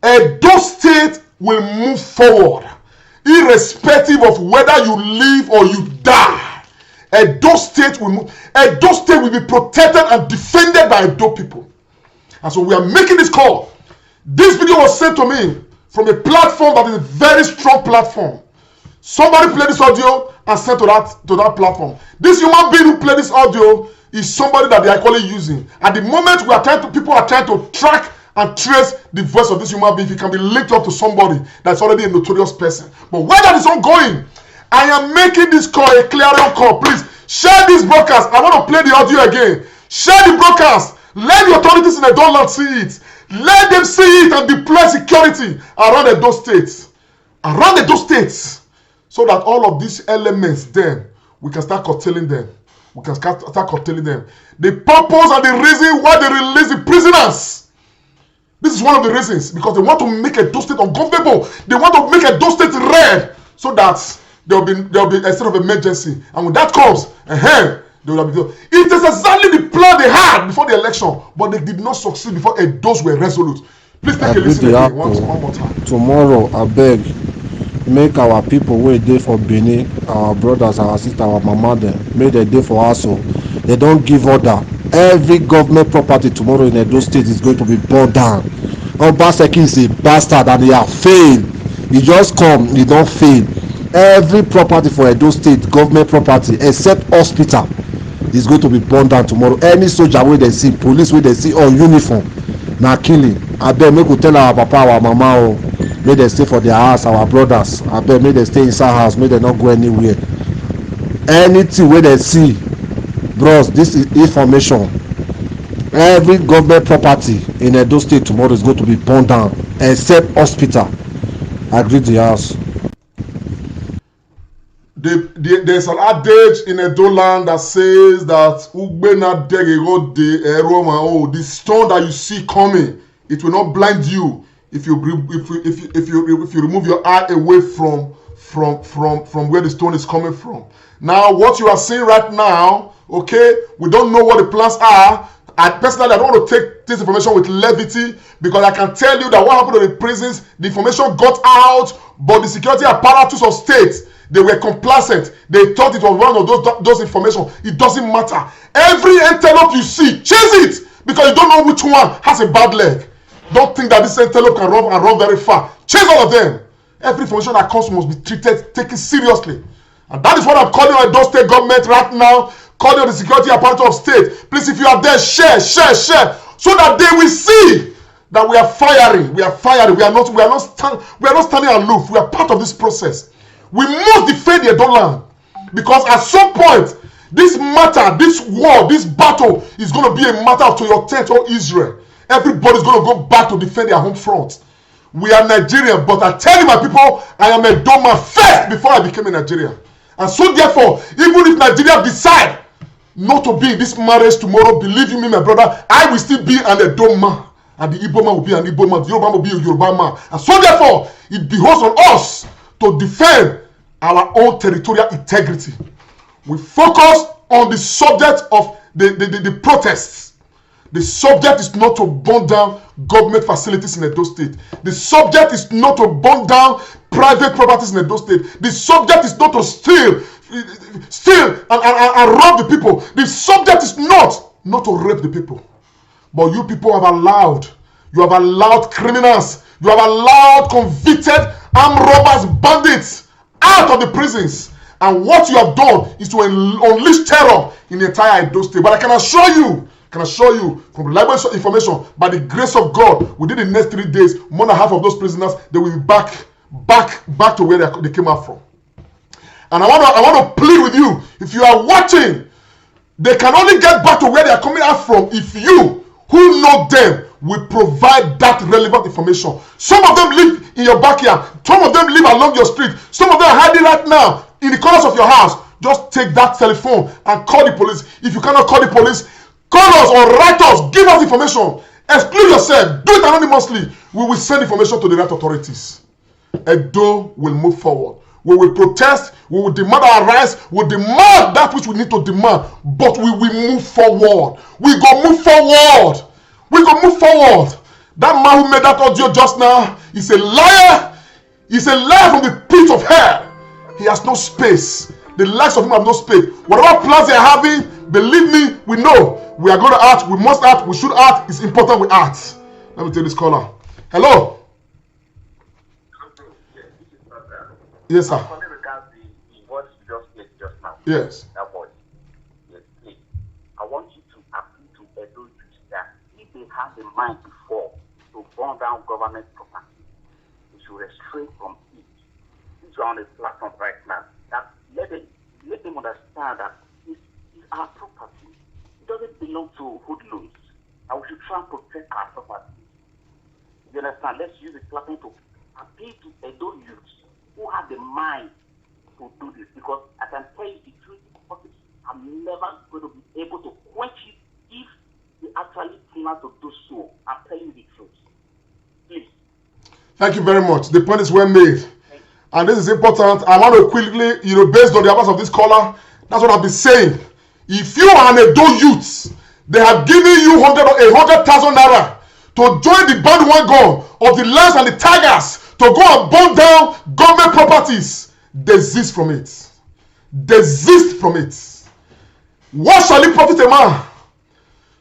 Speaker 1: Edo State will move forward, irrespective of whether you live or you die. Edo State will move. Edo State will be protected and defended by Edo people. And so we are making this call. This video was sent to me from a platform that is a very strong platform. Somebody played this audio and sent to that platform. This human being who played this audio is somebody that they are actually using. At the moment, people are trying to track and trace the voice of this human being. If it can be linked up to somebody that's already a notorious person. But where that is ongoing, I am making this call a clarion call. Please share this broadcast. I want to play the audio again. Share the broadcast. Let the authorities in the Donland see it. Let them see it and deploy security around Edo States. Around Edo States. So that all of these elements then, we can start curtailing them. We can start curtailing them. The purpose and the reason why they release the prisoners This is one of the reasons, because they want to make Edo State uncomfortable. They want to make Edo State red so that there will be a state of emergency. And when that comes, they will be. It is exactly the plan they had before the election, but they did not succeed before Edos were resolute. Please take a listen again one more time.
Speaker 8: Tomorrow, I beg, make our people wey dey for Benin, our brothers, our sisters, our mama dem, make dem dey for us. They don't give order. Every government property tomorrow in Edo State is going to be burned down. Obaseki is a bastard and he has failed. He just come, he don't fail. Every property for Edo State, government property, except hospital, is going to be burned down tomorrow. Any soldier wey they see, police wey they see on uniform, na killing. Abeg, make we tell our papa, our mama, make dem stay for their house, our brothers. Abeg, make dem stay inside house, make dem not go anywhere. Anything wey they see, bros, this is information. Every government property in Edo State tomorrow is going to be burned down, except hospital. Agree the house.
Speaker 1: There's an adage in Edo land that says that the stone that you see coming, it will not blind you if you remove your eye away from where the stone is coming from. Now, what you are seeing right now, okay, we don't know what the plans are. And personally, I don't want to take this information with levity, because I can tell you that what happened to the prisons, the information got out, but the security apparatus of state, they were complacent. They thought it was one of those information. It doesn't matter. Every antelope you see, chase it, because you don't know which one has a bad leg. Don't think that this antelope can run and run very far. Chase all of them. Every information that comes must be taken seriously. And that is what I'm calling on Edo State government right now, calling on the security apparatus of state. Please, if you are there, share, so that they will see that we are firing. We are firing. We are not standing aloof. We are part of this process. We must defend the Edo land, because at some point, this matter, this war, this battle is going to be a matter of to your tent or Israel. Everybody is going to go back to defend their home front. We are Nigerian, but I tell you, my people, I am a Doma first before I became a Nigerian. And so therefore, even if Nigeria decide not to be in this marriage tomorrow, believe you me, my brother, I will still be an Edo man. And the Igbo man will be an Igbo man. The Yoruba man will be a Yoruba man. And so therefore, it behoves on us to defend our own territorial integrity. We focus on the subject of the protests. The subject is not to burn down government facilities in Edo State. The subject is not to burn down private properties in Edo State. The subject is not to steal and rob the people. The subject is not to rape the people. But you people have allowed criminals, you have allowed convicted armed robbers, bandits out of the prisons. And what you have done is to unleash terror in the entire Edo State. But I can assure you from reliable information, by the grace of God, within the next 3 days, more than half of those prisoners, they will be back to where they came out from. And I want to plead with you, if you are watching, they can only get back to where they are coming out from if you, who know them, will provide that relevant information. Some of them live in your backyard. Some of them live along your street. Some of them are hiding right now in the corners of your house. Just take that telephone and call the police. If you cannot call the police, call us or write us. Give us information. Exclude yourself. Do it anonymously. We will send information to the right authorities. Edo will move forward. We will protest. We will demand our rights. We will demand that which we need to demand. But we will move forward. We go move forward. We go move forward. That man who made that audio just now is a liar. He's a liar from the pit of hell. He has no space. The likes of him have no space. Whatever plans they are having, believe me, we know. We are going to act. We must act. We should act. It's important we act. Let me take this caller. Hello. Yes, sir. Yes.
Speaker 3: That voice. Yes, please. I want you to appeal to Edo youth that if they have the mind before to burn down government property, they should restrain from it. Since you're on the platform right now, that let them understand that it's our property. It doesn't belong to hoodlums. And we should try and protect our property. You understand? Let's use the platform to appeal to Edo youth who have the mind to do this, because I can tell you the truth, I'm never going to be able to quench it if they actually plan to do so. I'm telling you the truth.
Speaker 1: Thank you very much. The point is well made. And this is important. I want to quickly, based on the advice of this caller, that's what I've been saying. If you are an Edo youth, they have given you 100,000 naira to join the bandwagon of the lands and the tigers to go and burn down government properties. Desist from it. Desist from it. What shall it profit a man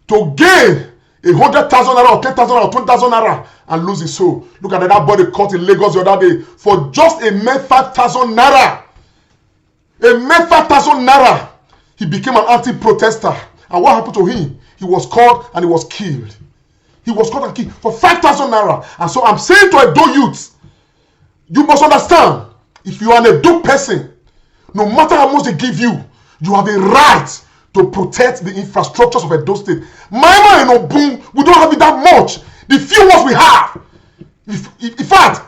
Speaker 1: to gain 100,000 naira or 10,000 naira or 20,000 naira and lose his soul? Look at that body caught in Lagos the other day for just a mere 5,000 naira. A mere 5,000 naira. He became an anti-protester. And what happened to him? He was caught and he was killed. He was caught and killed for 5,000 naira. And so I'm saying to Edo youth, you must understand, if you are an Edo person, no matter how much they give you, you have a right to protect the infrastructures of Edo State. Maima and Obun, we don't have it that much. The few ones we have, in fact,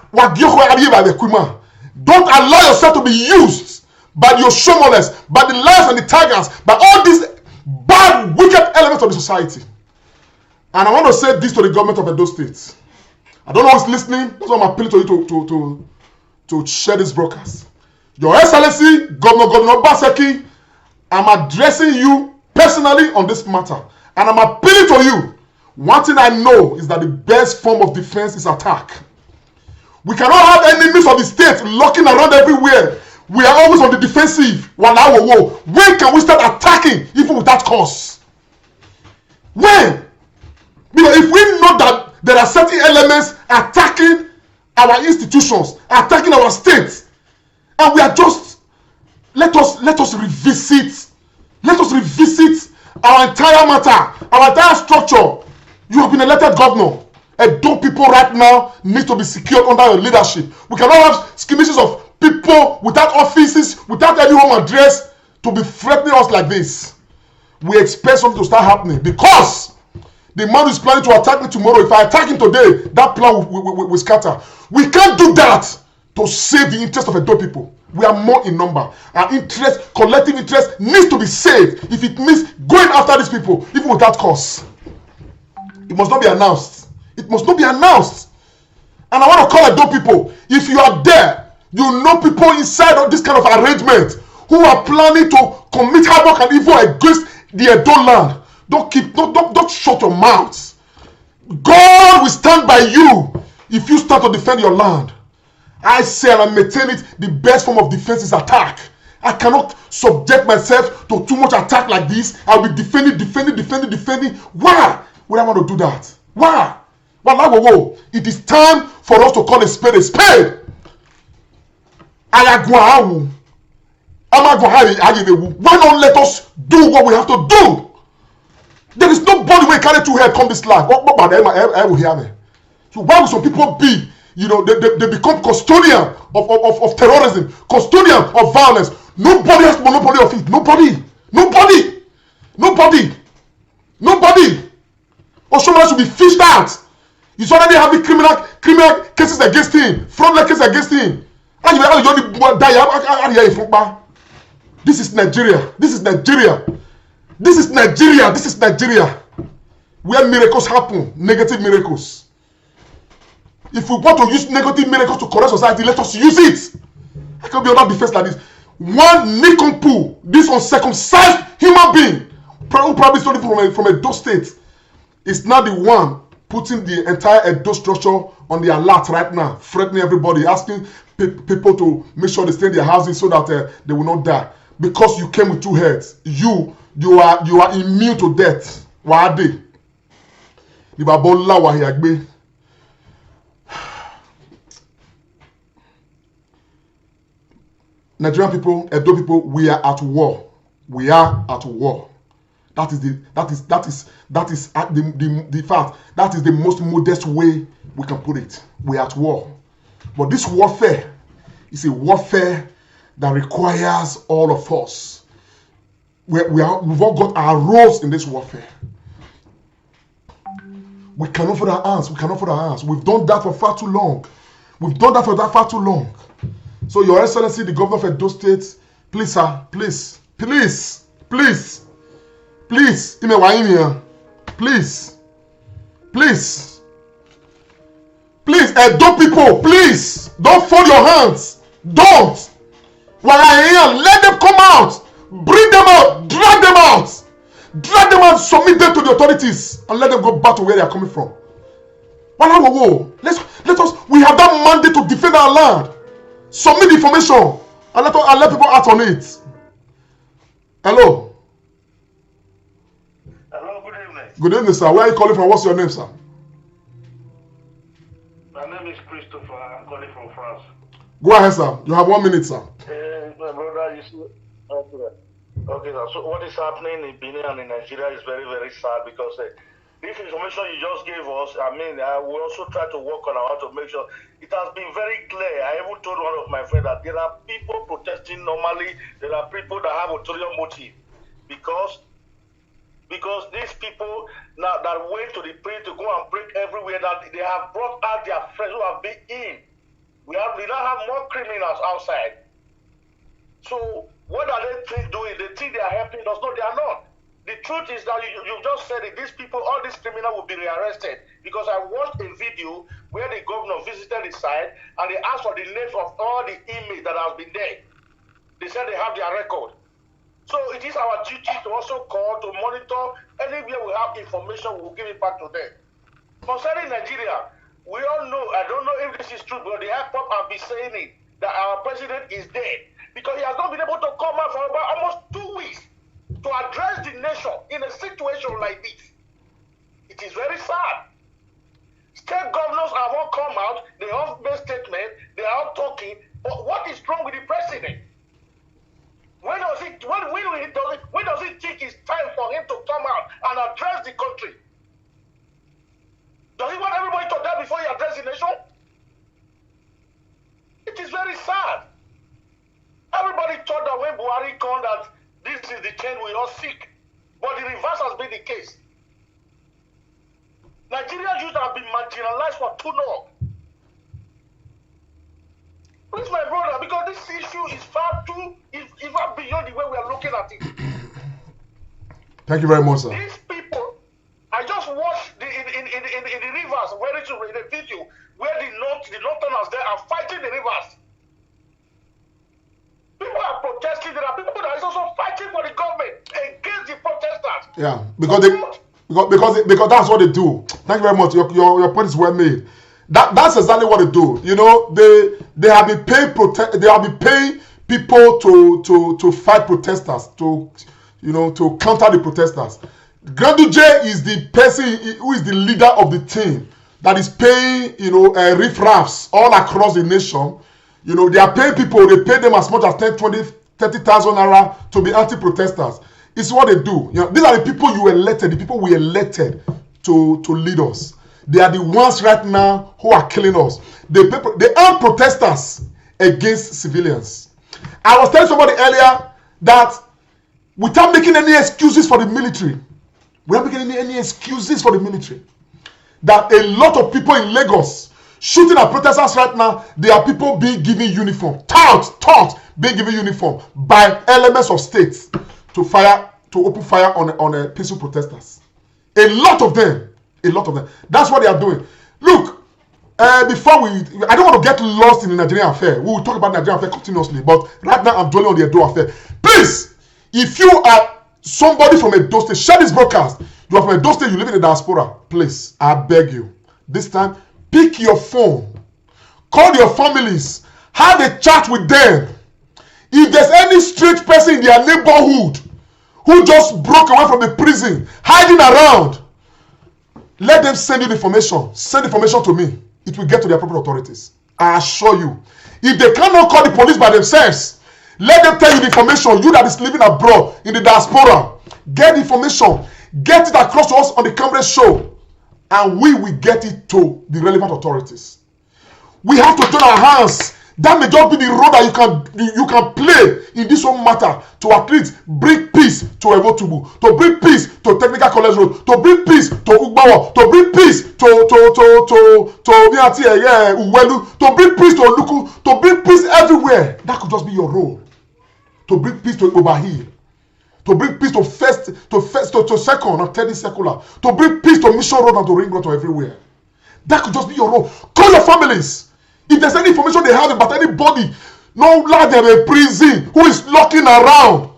Speaker 1: don't allow yourself to be used by the Oshomoles, by the lions and the tigers, by all these bad, wicked elements of the society. And I want to say this to the government of Edo State. I don't know who's listening. That's why I'm appealing to you to share this broadcast. Your Excellency, Governor Baseki, I'm addressing you personally on this matter. And I'm appealing to you. One thing I know is that the best form of defense is attack. We cannot have enemies of the state lurking around everywhere. We are always on the defensive. When can we start attacking even without cause? When? Because if we know that there are certain elements attacking our institutions, attacking our states, and we are just, let us revisit our entire matter, our entire structure. You have been elected governor. Edo people right now need to be secured under your leadership. We cannot have skirmishes of people without offices, without any home address to be threatening us like this. We expect something to start happening because the man who is planning to attack me tomorrow, if I attack him today, that plan will scatter. We can't do that to save the interest of Edo people. We are more in number. Our interest, collective interest, needs to be saved if it means going after these people, even without cause. It must not be announced. It must not be announced. And I want to call Edo people, if you are there, you know people inside of this kind of arrangement who are planning to commit havoc and evil against the Edo land. Don't shut your mouths. God will stand by you if you start to defend your land. I say and I maintain it, the best form of defense is attack. I cannot subject myself to too much attack like this. I will be defending. Why would I want to do that? Why? Well, it is time for us to call a spade a spade. Why not let us do what we have to do? There is nobody who carry two heads come this life. So why would some people be, they become custodian of terrorism, custodian of violence? Nobody has monopoly of it. Nobody. Oshomole should be fished out. He's already having criminal cases against him, fraudulent cases against him. This is Nigeria. Where miracles happen, negative miracles. If we want to use negative miracles to correct society, let us use it. I can't be under defense like this. One nincompoop, this uncircumcised human being, who probably started from Edo State, is now the one putting the entire Edo structure on the alert right now, threatening everybody, asking people to make sure they stay in their houses so that they will not die. Because you came with two heads, you are immune to death. Wade. Nigerian people, Edo people, we are at war. That is the fact. That is the most modest way we can put it. We are at war. But this warfare is a warfare that requires all of us. We've all got our roles in this warfare. We cannot put our hands. We've done that for far too long. So, Your Excellency, the Governor of Edo State, please, sir, please. Please, Edo people, please, don't fold your hands. Don't. While I am, let them come out. Bring them out. Drag them out. Drag them out, submit them to the authorities, and let them go back to where they are coming from. Let us, we have that mandate to defend our land. Submit the information, and let people act on it. Hello.
Speaker 4: Hello, good evening.
Speaker 1: Good evening, sir. Where are you calling from? What's your name, sir?
Speaker 4: My name is Christopher. I'm calling from France.
Speaker 1: Go ahead, sir. You have 1 minute, sir.
Speaker 4: My brother, you see, okay, sir. So what is happening in Benin and in Nigeria is very, very sad because this information you just gave us, I mean, we also try to work on how to make sure it has been very clear. I even told one of my friends that there are people protesting normally. There are people that have ulterior motive because these people now that went to the place to go and break everywhere, that they have brought out their friends who have been in. We now have more criminals outside. So what are they doing? They think they are helping us. No, they are not. The truth is that you just said it. These people, all these criminals will be rearrested because I watched a video where the governor visited the site and they asked for the names of all the inmates that have been there. They said they have their record. So it is our duty to also call, to monitor. Anywhere we have information, we will give it back to them. Concerning Nigeria, we all know, I don't know if this is true, but the IPOP have been saying it, that our president is dead because he has not been able to come out for about almost 2 weeks to address the nation in a situation like this. It is very sad. State governors have all come out, they all made statements, they are all talking, but what is wrong with the president? When does he think it's time for him to come out and address the country? Does he want everybody to die before he addresses the nation? It is very sad. Everybody thought that when Buhari came that this is the change we all seek. But the reverse has been the case. Nigerian youth have been marginalized for too long. Please, my brother, because this issue is far beyond the way we are looking at it.
Speaker 1: Thank you very much, sir.
Speaker 4: These people, I just watched in the rivers, where it's in the video, where the northerners there are fighting the rivers. People are protesting. There are people that are also fighting for the government against the protesters.
Speaker 1: Yeah, because that's what they do. Thank you very much. Your point is well made. That's exactly what they do. You know, they have been paying people to fight protesters, to counter the protesters. Ganduje is the person who is the leader of the team that is paying riffraffs all across the nation. You know, they are paying people, they pay them as much as 10, 20, 30,000 naira to be anti-protesters. It's what they do. You know, these are the people you elected, the people we elected to lead us. They are the ones right now who are killing us. They are protesters against civilians. I was telling somebody earlier that without making any excuses for the military, we are making any excuses for the military, that a lot of people in Lagos shooting at protesters right now, there are people being given uniform, taught being given uniform by elements of states to open fire on peaceful protesters. A lot of them. That's what they are doing. Look, I don't want to get lost in the Nigerian affair. We will talk about Nigerian affair continuously, but right now I'm dwelling on the Edo affair. Please, if you are somebody from Edo State, share this broadcast. You are from Edo State, you live in the diaspora. Please, I beg you. This time, pick your phone, call your families, have a chat with them. If there's any strange person in their neighborhood who just broke away from the prison, hiding around, let them send you the information. Send information to me. It will get to the appropriate authorities. I assure you. If they cannot call the police by themselves, let them tell you the information. You that is living abroad in the diaspora, get the information. Get it across to us on the Camera Show. And we will get it to the relevant authorities. We have to join our hands. That may just be the role that you can play in this whole matter to at least bring peace to Evotubu, to bring peace to Technical College Road, to bring peace to Ugbawa, to bring peace to Uwelu, to bring peace to Oluku, to bring peace everywhere. That could just be your role. To bring peace to Obahi, to bring peace to second or third circular, to bring peace to Mission Road and to Ring Road, to everywhere. That could just be your role. Call your families. If there's any information they have about anybody, no let them in prison who is lurking around,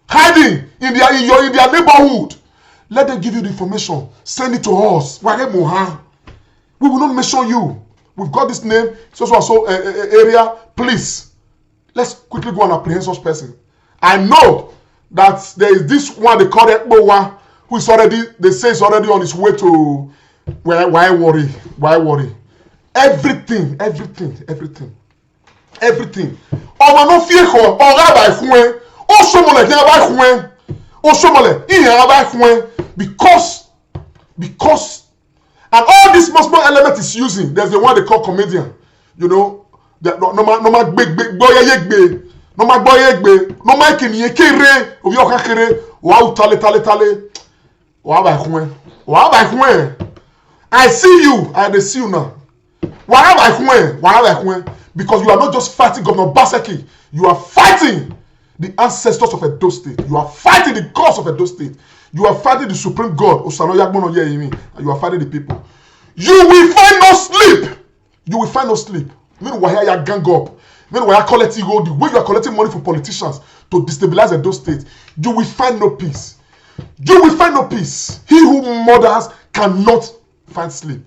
Speaker 1: hiding in their neighborhood, let them give you the information. Send it to us. We will not mention you. We've got this name, so area. Please, let's quickly go and apprehend such person. I know that there is this one they call Ekbowa, who is already, they say is already on his way to. Why worry? Why worry? Everything. Ọmọ no fear ko ọ̀rá bá fún ẹ. Ó somole jẹ́ bá fún ẹ. Ó somole ìyẹn bá fún ẹ because and all this small element is using. There's the one they call comedian. You know, no ma gbe no ma kini kere obi o ka kere wa tale wa ba fún ẹ. I see you, I see you now. Because you are not just fighting Governor Baseki, you are fighting the ancestors of Edo State. You are fighting the gods of Edo State. You are fighting the supreme God. And you are fighting the people. You will find no sleep. You will find no sleep. Meanwhile, you gang up. Meanwhile, you collect the way you are collecting money for politicians to destabilize Edo State. You will find no peace. You will find no peace. He who murders cannot find sleep.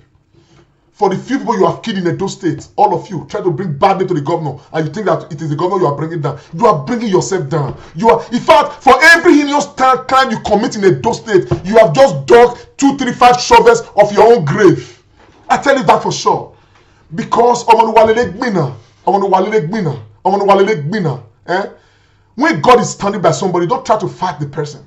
Speaker 1: For the few people you have killed in Edo State, all of you try to bring bad name to the governor, and you think that it is the governor you are bringing down. You are bringing yourself down. You are, in fact, for every heinous crime you commit in Edo State, you have just dug 2, 3, 5 shovels of your own grave. I tell you that for sure. Because when God is standing by somebody, don't try to fight the person.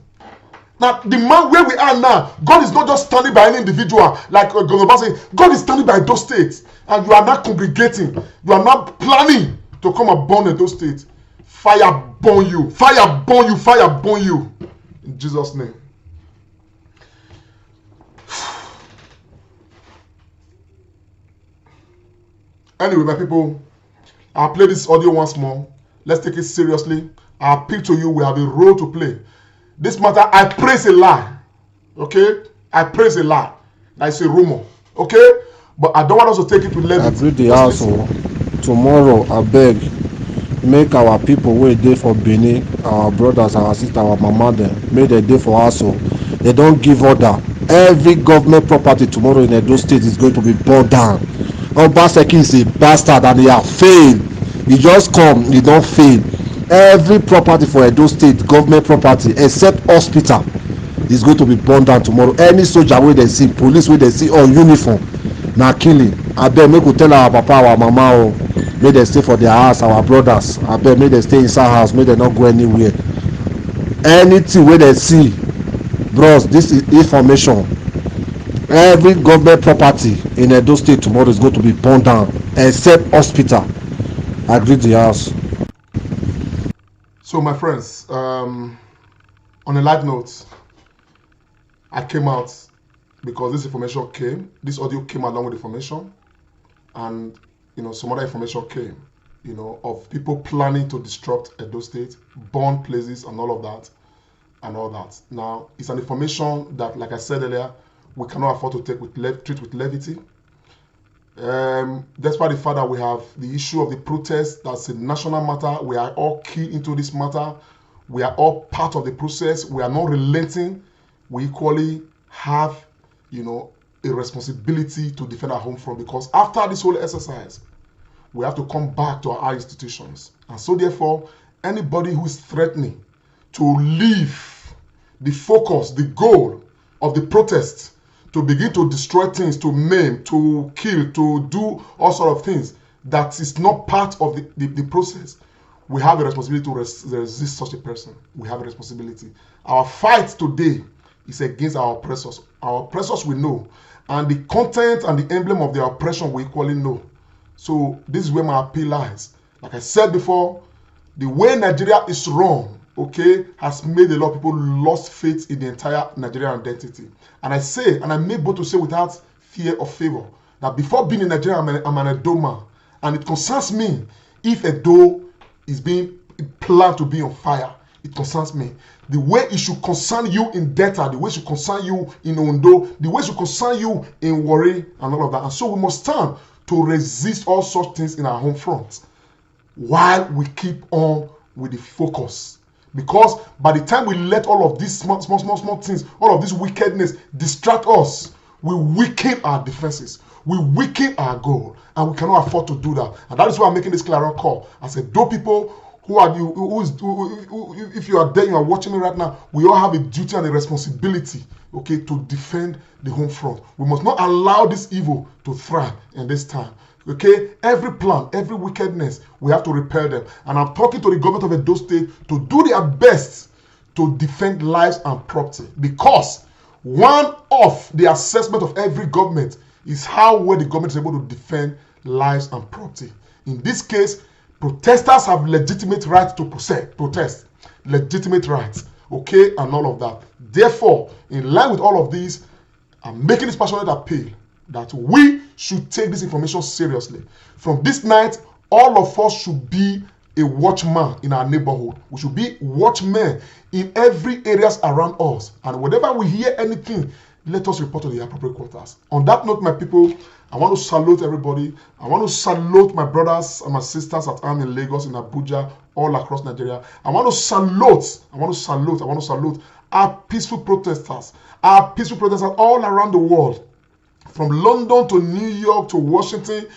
Speaker 1: Now, the man where we are now, God is not just standing by any individual, like Governor Bassi. God is standing by those states. And you are not congregating. You are not planning to come and burn those states. Fire burn you. Fire burn you. Fire burn you. In Jesus' name. Anyway, my people, I'll play this audio once more. Let's take it seriously. I appeal to you. We have a role to play. This matter, I praise a lie. Okay? I praise a lie. That's a rumor. Okay? But I don't want us to take it with levity.
Speaker 8: I build the house tomorrow. I beg, make our people wait there for Benin, our brothers, our sisters, our mama them, make the day for us. They don't give order. Every government property tomorrow in Edo State is going to be burned down. Obaseki is a bastard and he has failed. He just come, he don't fail. Every property for Edo State, government property, except hospital, is going to be burned down tomorrow. Any soldier wey they see, police wey they see on uniform, na killing. Abeg make we tell our papa, our mama, oh, make they stay for their house, our brothers. Abeg make they stay inside house, make they not go anywhere. Anything wey they see, bros, this is information. Every government property in Edo State tomorrow is going to be burned down, except hospital. I greet the house.
Speaker 1: So my friends, on a light note, I came out because this information came, this audio came along with information, and some other information came, of people planning to disrupt Edo State, burn places and all of that, Now, it's an information that, like I said earlier, we cannot afford to treat with levity. Despite the fact that we have the issue of the protest, that's a national matter. We are all key into this matter. We are all part of the process. We are not relenting. We equally have, a responsibility to defend our home front, because after this whole exercise, we have to come back to our institutions. And so therefore, anybody who is threatening to leave the focus, the goal of the protest, to begin to destroy things, to maim, to kill, to do all sort of things that is not part of the process, we have a responsibility to resist such a person. We have a responsibility. Our fight today is against our oppressors. Our oppressors we know, and the content and the emblem of their oppression we equally know. So this is where my appeal lies. Like I said before, the way Nigeria is run, has made a lot of people lost faith in the entire Nigerian identity. And I say, and I'm able to say without fear or favor, that before being in Nigeria, I'm an Edo man. And it concerns me if Edo is being planned to be on fire. it concerns me. The way it should concern you in Delta, the way it should concern you in Ondo, the way it should concern you in Warri and all of that. And so we must stand to resist all such things in our home front while we keep on with the focus. Because by the time we let all of these small things, all of this wickedness distract us, we weaken our defenses. We weaken our goal, and we cannot afford to do that. And that is why I'm making this clarion call. I said, though people who are you, if you are there, you are watching me right now, we all have a duty and a responsibility, okay, to defend the home front. We must not allow this evil to thrive in this time. Okay, every plan, every wickedness, we have to repel them. And I'm talking to the government of Edo State to do their best to defend lives and property. Because one of the assessment of every government is how well the government is able to defend lives and property. In this case, protesters have legitimate rights to protest, legitimate rights, okay, and all of that. Therefore, in line with all of these, I'm making this passionate appeal that we should take this information seriously. From this night, all of us should be a watchman in our neighborhood. We should be watchmen in every areas around us. And whenever we hear anything, let us report to the appropriate quarters. On that note, my people, I want to salute everybody. I want to salute my brothers and my sisters at arm in Lagos, in Abuja, all across Nigeria. I want to salute our peaceful protesters all around the world. From London to New York to Washington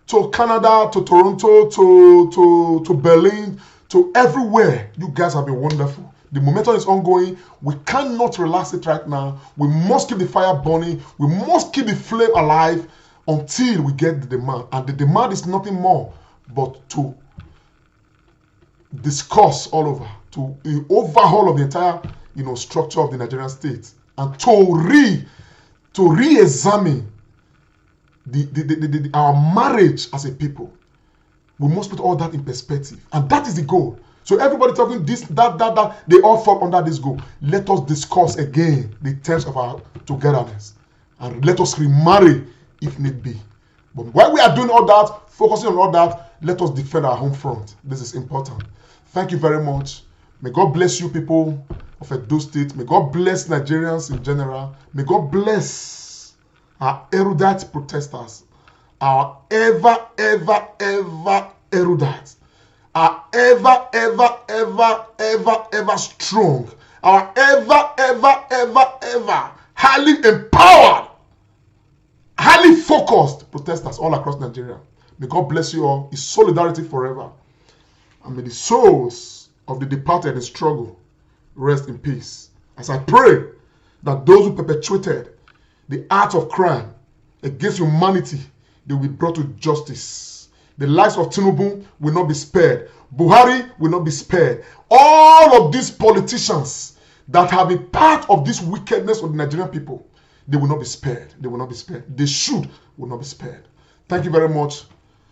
Speaker 1: to Canada to Toronto to Berlin to everywhere. You guys have been wonderful. The momentum is ongoing. We cannot relax it right now. We must keep the fire burning. We must keep the flame alive until we get the demand. And the demand is nothing more but to discuss all over, to overhaul of the entire structure of the Nigerian state, and to re-examine our marriage as a people. We must put all that in perspective, and that is the goal. So everybody talking this, that, they all fall under this goal. Let us discuss again the terms of our togetherness, and let us remarry if need be. But while we are doing all that, focusing on all that, let us defend our home front. This is important. Thank you very much. May God bless you, people of Edo State. May God bless Nigerians in general. May God bless our erudite protesters, our ever erudite, our ever strong, our ever highly empowered, highly focused protesters all across Nigeria. May God bless you all. His solidarity forever. And may the souls of the departed in struggle rest in peace. As I pray that those who perpetrated the act of crime against humanity, they will be brought to justice. The lives of Tinubu will not be spared. Buhari will not be spared. All of these politicians that have been part of this wickedness of the Nigerian people, they will not be spared. They will not be spared. They will not be spared. Thank you very much.